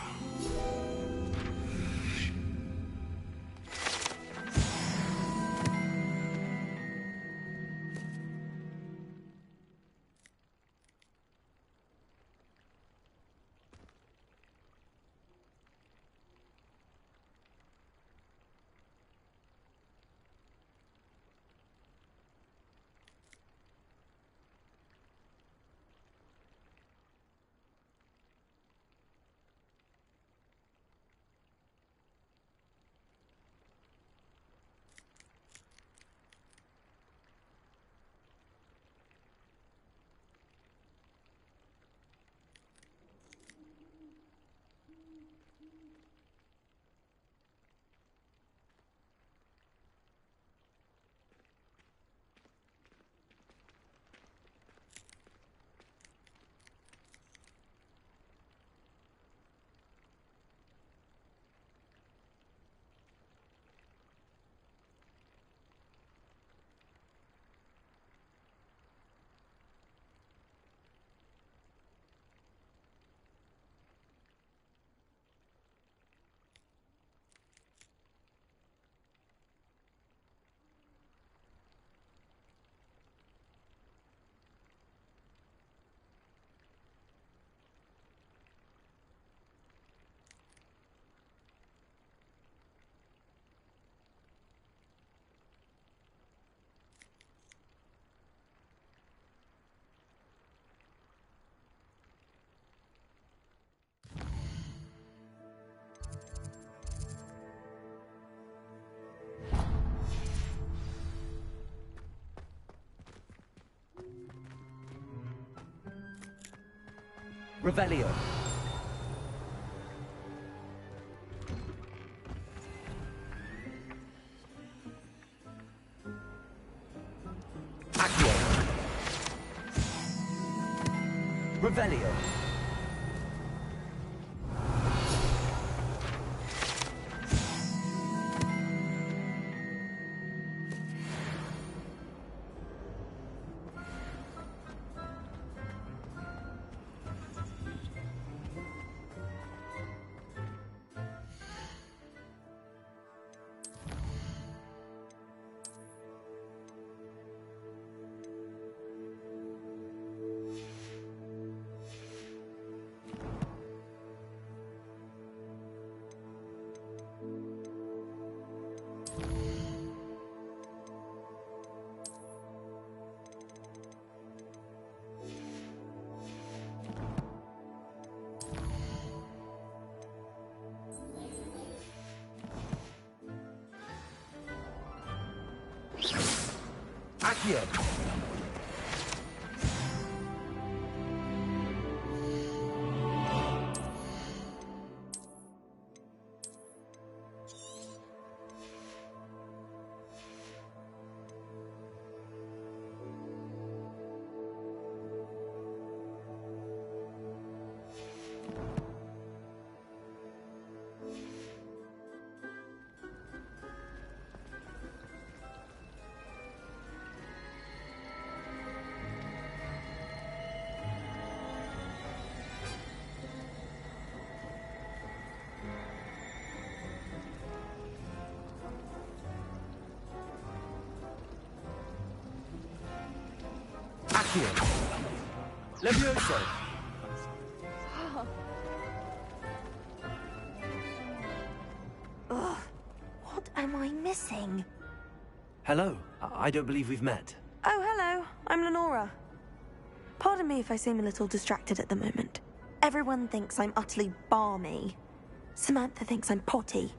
Revelio. Accio. Revelio. Accio. Accio. Levioso. Ugh. What am I missing? Hello. I don't believe we've met. Oh, hello. I'm Lenora. Pardon me if I seem a little distracted at the moment. Everyone thinks I'm utterly balmy. Samantha thinks I'm potty.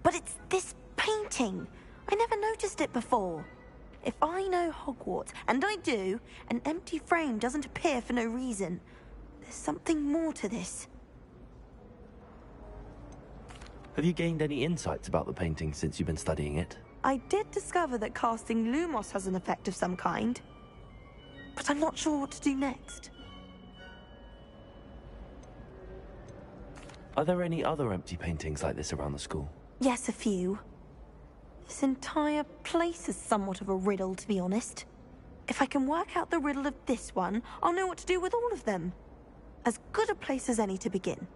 But it's this painting. I never noticed it before. If I know Hogwarts, and I do, an empty frame doesn't appear for no reason. There's something more to this. Have you gained any insights about the painting since you've been studying it? I did discover that casting Lumos has an effect of some kind. But I'm not sure what to do next. Are there any other empty paintings like this around the school? Yes, a few. This entire place is somewhat of a riddle, to be honest. If I can work out the riddle of this one, I'll know what to do with all of them. As good a place as any to begin.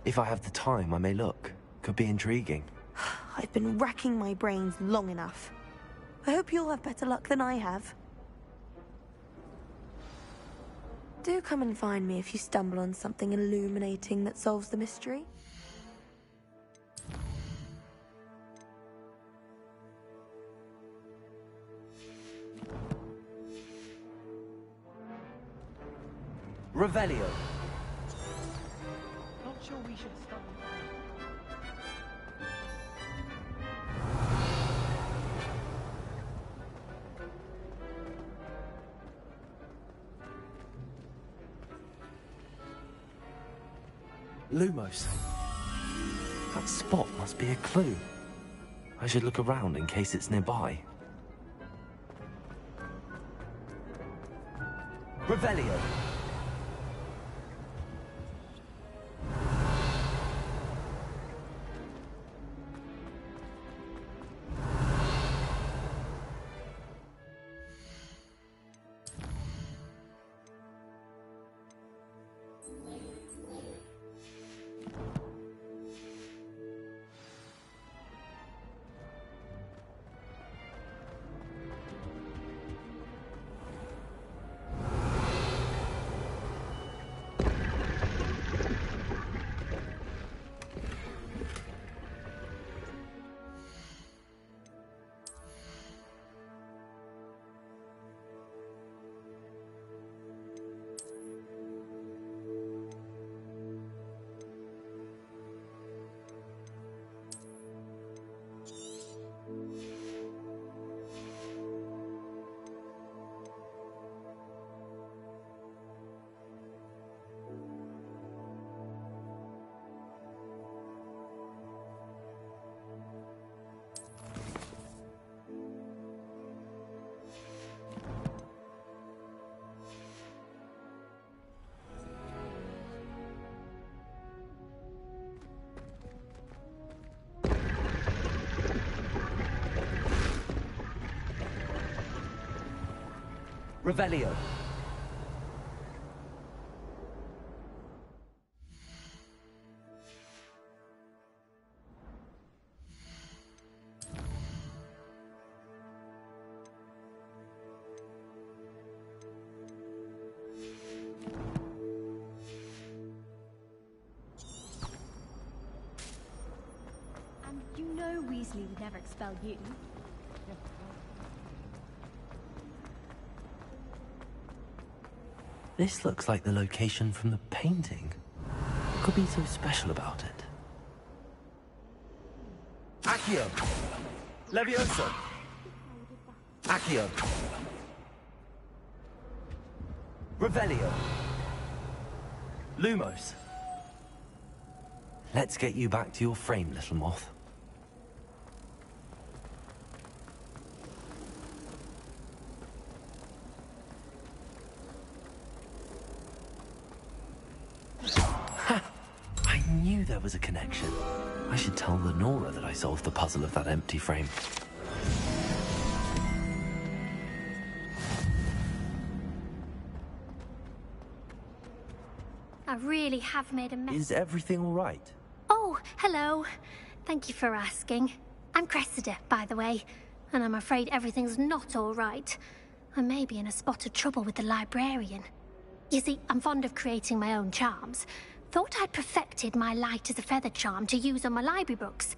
If I have the time, I may look. Could be intriguing. I've been racking my brains long enough. I hope you'll have better luck than I have. Do come and find me if you stumble on something illuminating that solves the mystery. Revelio. Not sure we should stop. Lumos. That spot must be a clue. I should look around in case it's nearby. Revelio. Revelio. And you know Weasley would never expel you. This looks like the location from the painting. What could be so special about it? Accio! Levioso! Accio! Revelio! Lumos! Let's get you back to your frame, little moth. I knew there was a connection. I should tell Lenora that I solved the puzzle of that empty frame. I really have made a mess. Is everything all right? Oh, hello. Thank you for asking. I'm Cressida, by the way, and I'm afraid everything's not all right. I may be in a spot of trouble with the librarian. You see, I'm fond of creating my own charms. Thought I'd perfected my light as a feather charm to use on my library books.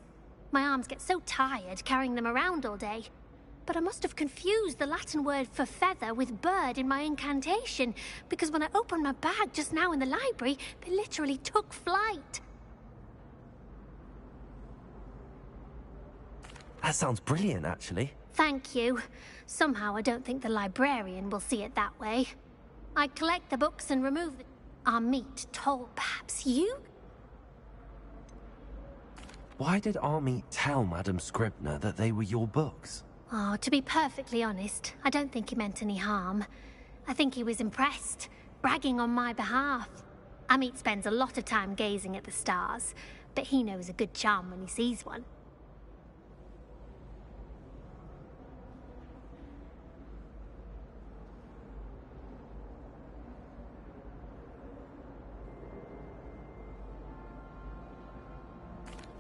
My arms get so tired carrying them around all day. But I must have confused the Latin word for feather with bird in my incantation, because when I opened my bag just now in the library, they literally took flight. That sounds brilliant, actually. Thank you. Somehow I don't think the librarian will see it that way. I collect the books and remove our meat told perhaps you? Why did Army tell Madam Scribner that they were your books? Oh, to be perfectly honest, I don't think he meant any harm. I think he was impressed, bragging on my behalf. Amit spends a lot of time gazing at the stars, but he knows a good charm when he sees one.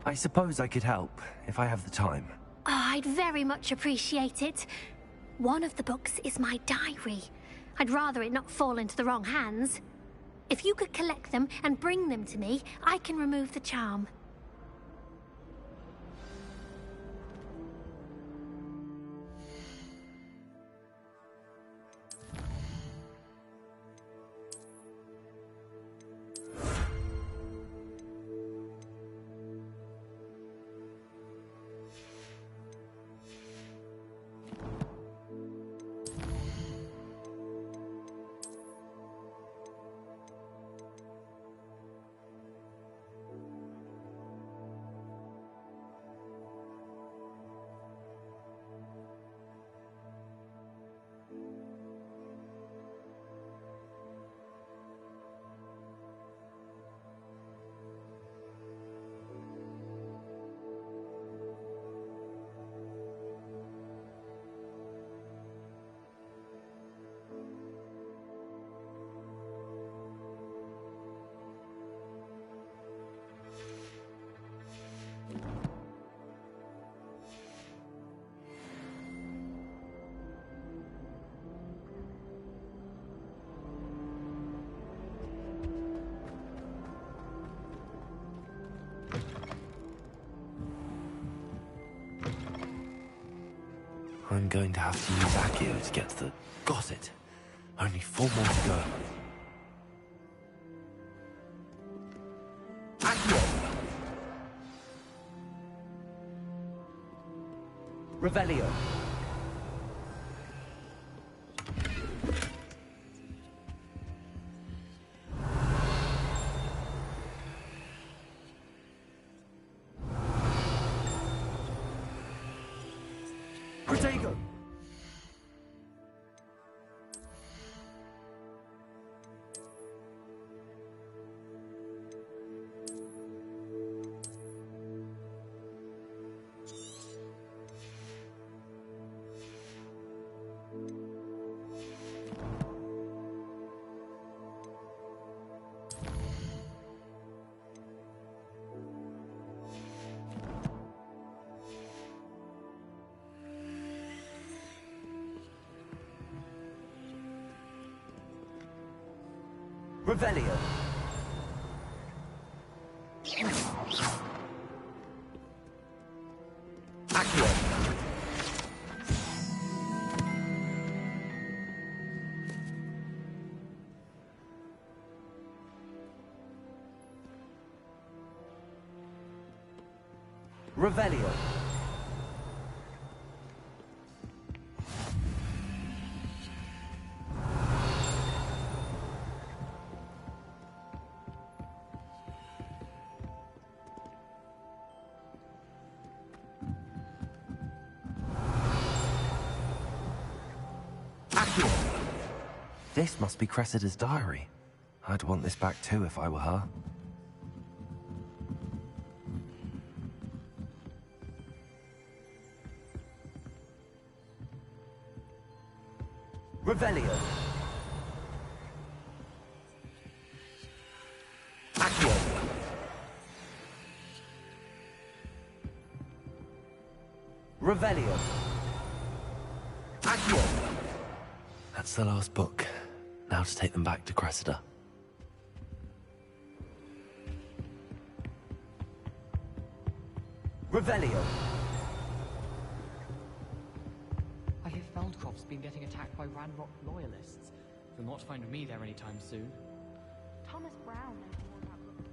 I suppose I could help, if I have the time. Oh, I'd very much appreciate it. One of the books is my diary. I'd rather it not fall into the wrong hands. If you could collect them and bring them to me, I can remove the charm. I'm going to have to use Accio to get to the... Got it. Only 4 more to go. Accio! Revelio. Protego! Revelio. Accio. Revelio. This must be Cressida's diary. I'd want this back too if I were her. Revelio. Accio. Revelio. Accio. That's the last book. Now to take them back to Cressida. Revelio. I hear Feldcroft's been getting attacked by Ranrock loyalists. They'll not find me there anytime soon. Thomas Brown knows more about books.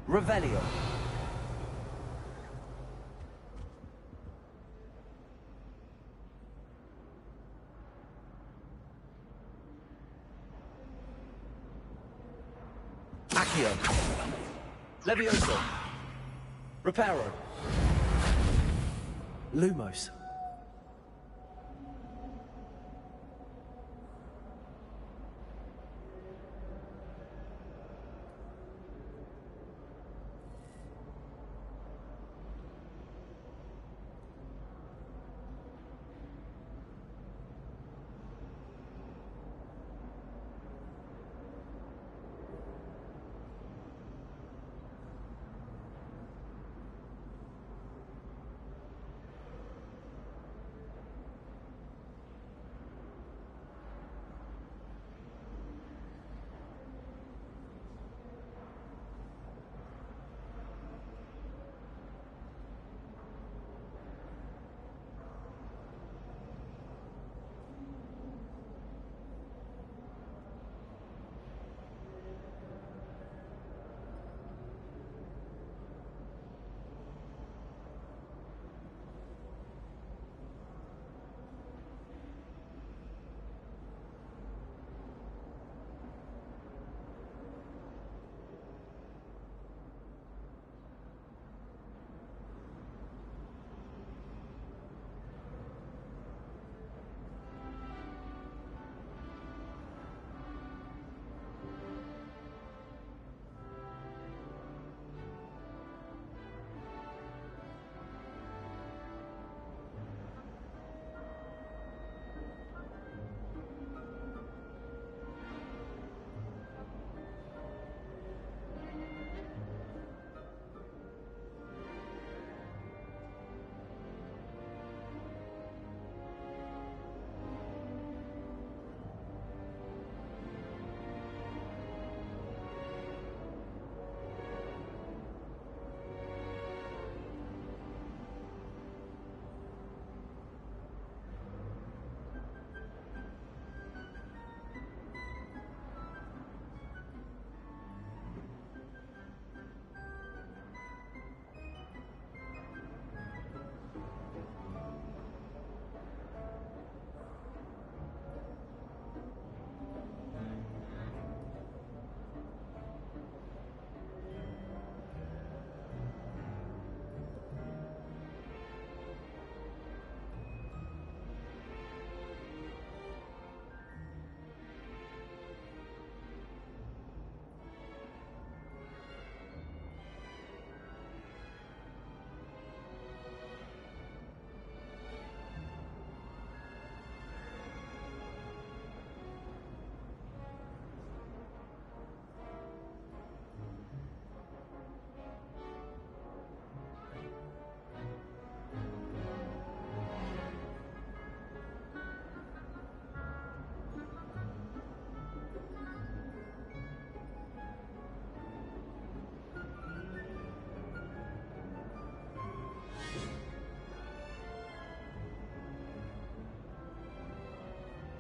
Revelio. Accio. Levioso. Reparo. Lumos.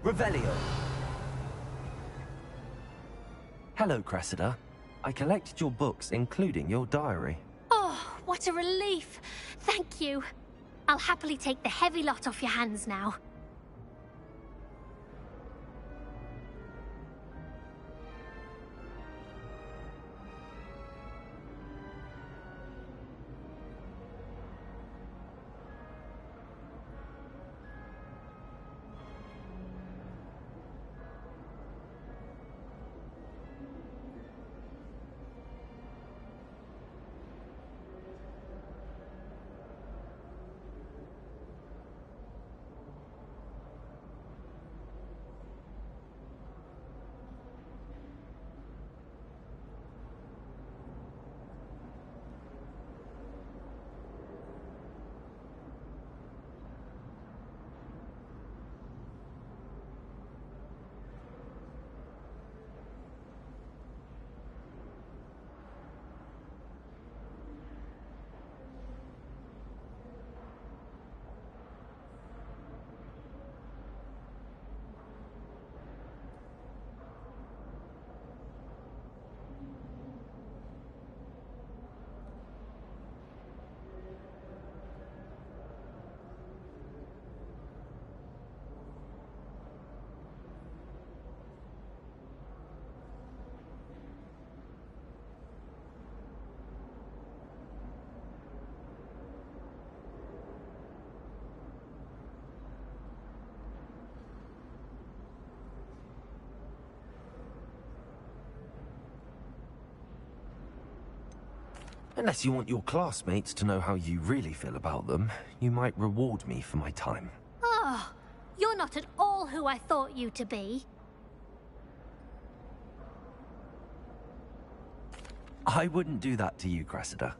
Revelio. Hello, Cressida. I collected your books, including your diary. Oh, what a relief. Thank you. I'll happily take the heavy lot off your hands now. Unless you want your classmates to know how you really feel about them, you might reward me for my time. Oh, you're not at all who I thought you to be. I wouldn't do that to you, Cressida.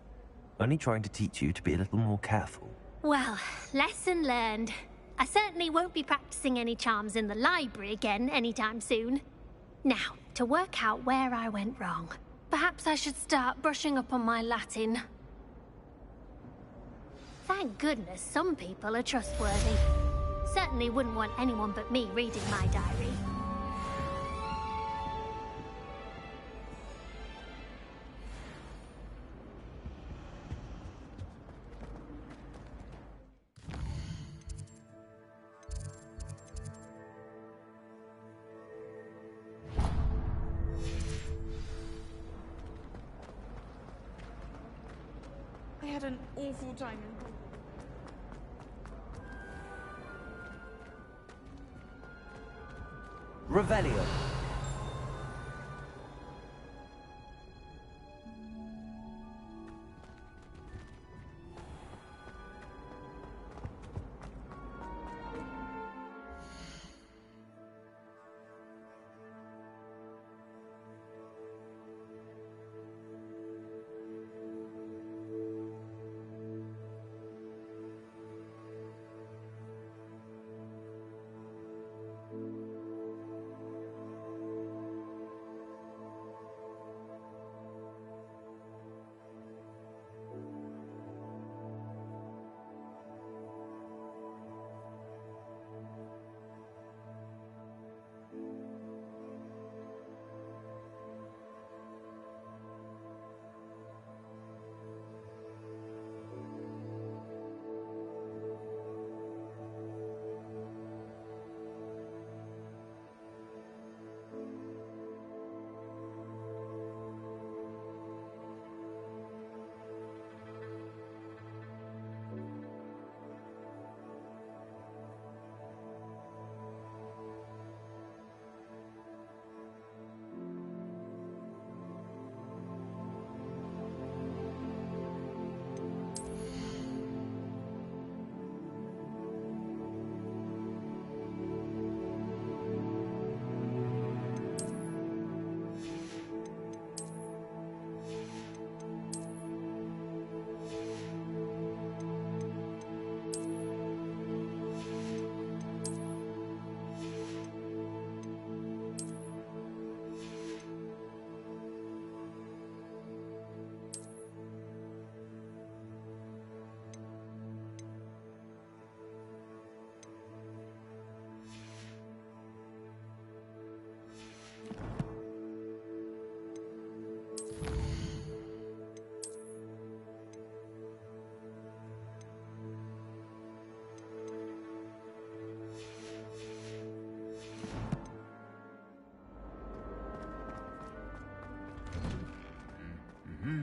Only trying to teach you to be a little more careful. Well, lesson learned. I certainly won't be practicing any charms in the library again anytime soon. Now, to work out where I went wrong. Perhaps I should start brushing up on my Latin. Thank goodness some people are trustworthy. Certainly wouldn't want anyone but me reading my diary. I had an awful time in Hogwarts. Revelio.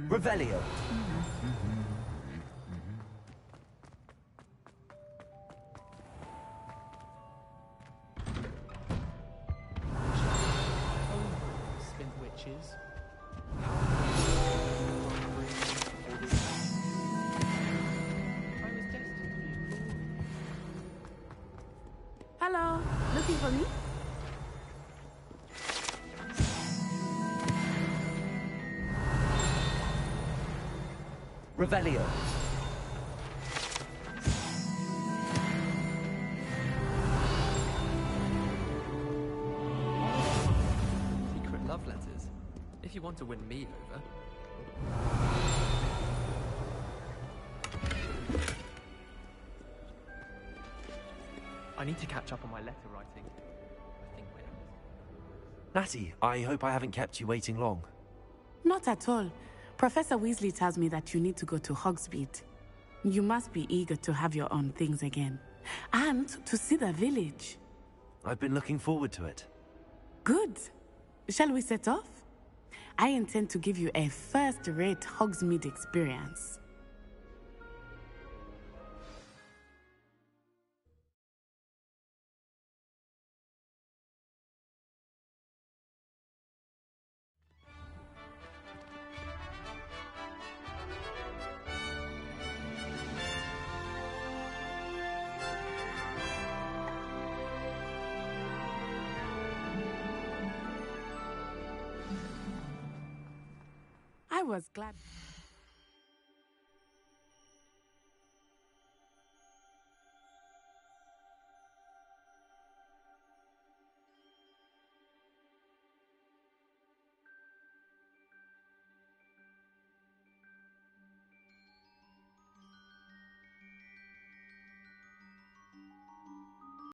Revelio. Spin witches. Hello, looking for me? Revelio. Secret love letters. If you want to win me over. I need to catch up on my letter writing. I think Natty, I hope I haven't kept you waiting long. Not at all. Professor Weasley tells me that you need to go to Hogsmeade. You must be eager to have your own things again. And to see the village. I've been looking forward to it. Good. Shall we set off? I intend to give you a first-rate Hogsmeade experience. was glad.